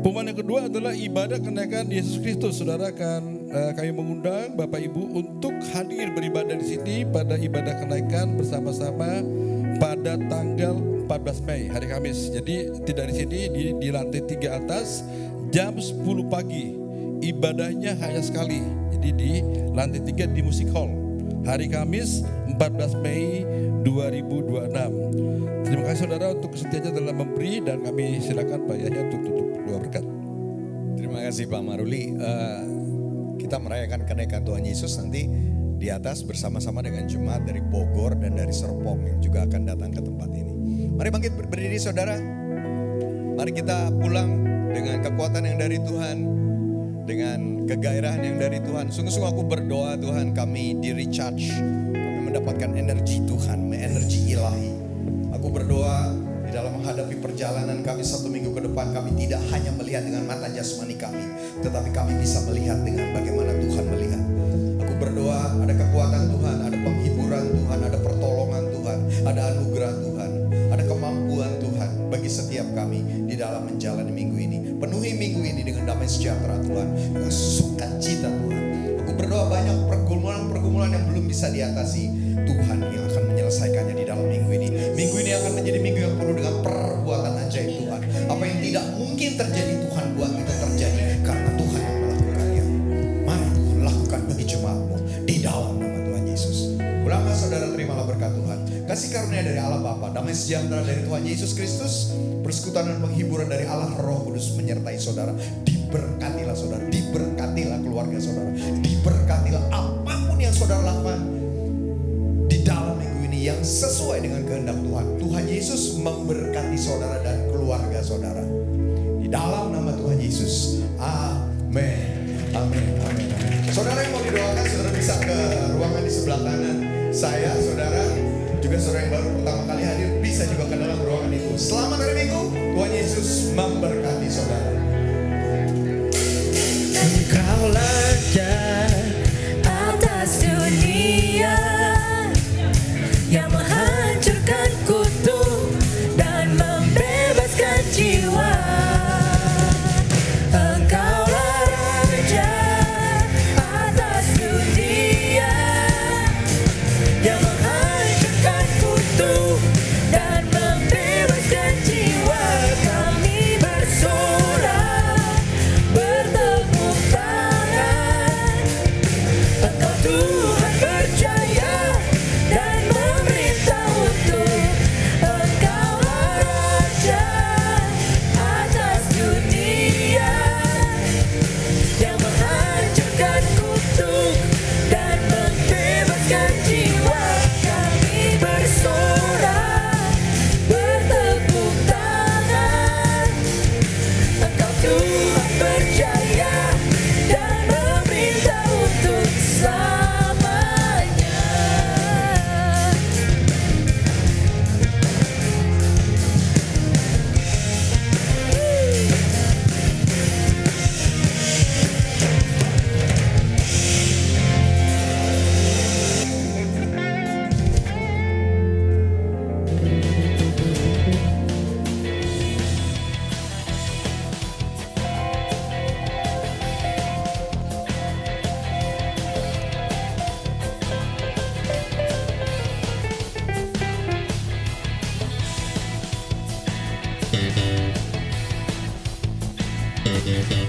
Pengumuman yang kedua adalah ibadah kenaikan Yesus Kristus. Saudara, akan kami mengundang Bapak Ibu untuk hadir beribadah di sini pada ibadah kenaikan bersama-sama pada tanggal 14 Mei, hari Kamis. Jadi tidak di sini, di lantai 3 atas, jam 10 pagi. Ibadahnya hanya sekali. Jadi di lantai 3 di Music Hall. Hari Kamis 14 Mei 2026. Terima kasih saudara untuk kesetiaannya dalam memberi, dan kami silakan Pak Yahya untuk tutup doa berkat. Terima kasih Pak Maruli. Kita merayakan kenaikan Tuhan Yesus nanti di atas bersama-sama dengan jemaat dari Bogor dan dari Serpong yang juga akan datang ke tempat ini. Mari bangkit berdiri saudara. Mari kita pulang dengan kekuatan yang dari Tuhan. dengan kegairahan yang dari Tuhan. Sungguh-sungguh aku berdoa Tuhan, kami di recharge, kami mendapatkan energi Tuhan, energi ilahi. Aku berdoa di dalam menghadapi perjalanan kami 1 minggu ke depan, kami tidak hanya melihat dengan mata jasmani kami, tetapi kami bisa melihat dengan bagaimana Tuhan melihat. Aku berdoa ada kekuatan Tuhan, ada penghiburan Tuhan, ada pertolongan Tuhan, ada anugerah Tuhan, ada kemampuan Tuhan bagi setiap kami di dalam menjalani minggu ini. Penuhi minggu ini dengan damai sejahtera Tuhan, dengan sukacita Tuhan. Aku berdoa banyak pergumulan-pergumulan yang belum bisa diatasi, Tuhan yang akan menyelesaikannya di dalam minggu ini. Minggu ini akan menjadi minggu yang penuh dengan perbuatan ajaib Tuhan. Apa yang tidak mungkin terjadi, Tuhan buat itu terjadi karena Tuhan yang melakukannya. Mari Tuhan lakukan bagi jemaat-Mu di dalam nama Tuhan Yesus. Ulanglah saudara, terimalah berkat Tuhan. Kasih karunia dari Allah Bapa, damai sejahtera dari Tuhan Yesus Kristus, persekutuan dan penghiburan dari Allah Roh Kudus menyertai saudara. Diberkatilah saudara, diberkatilah keluarga saudara, diberkatilah apapun yang saudara lakukan di dalam minggu ini yang sesuai dengan kehendak Tuhan. Tuhan Yesus memberkati saudara dan keluarga saudara. Di dalam nama Tuhan Yesus. Amin. Amin. Amin. Saudara yang mau didoakan, saudara bisa ke ruangan di sebelah kanan saya, saudara. Juga saudara yang baru pertama kali hadir bisa juga ke dalam ruangan itu. Selamat hari Minggu. Tuhan Yesus memberkati saudara. Engkaulah Raja atas dunia yang menghancurkan kutuk dan membebaskan jiwa. Engkaulah Raja atas dunia yang menghancurkan kutuk dan membebaskan jiwa. Kami bersorak, bertepuk tangan. Engkau Tuhan percaya dan memerintah untuk. Engkaulah Raja atas dunia yang menghancurkan kutuk dan membebaskan jiwa. Kami bersorak, bertepuk tangan. Engkau Tuhan percaya dan memerintah untuk selamanya. Thank you.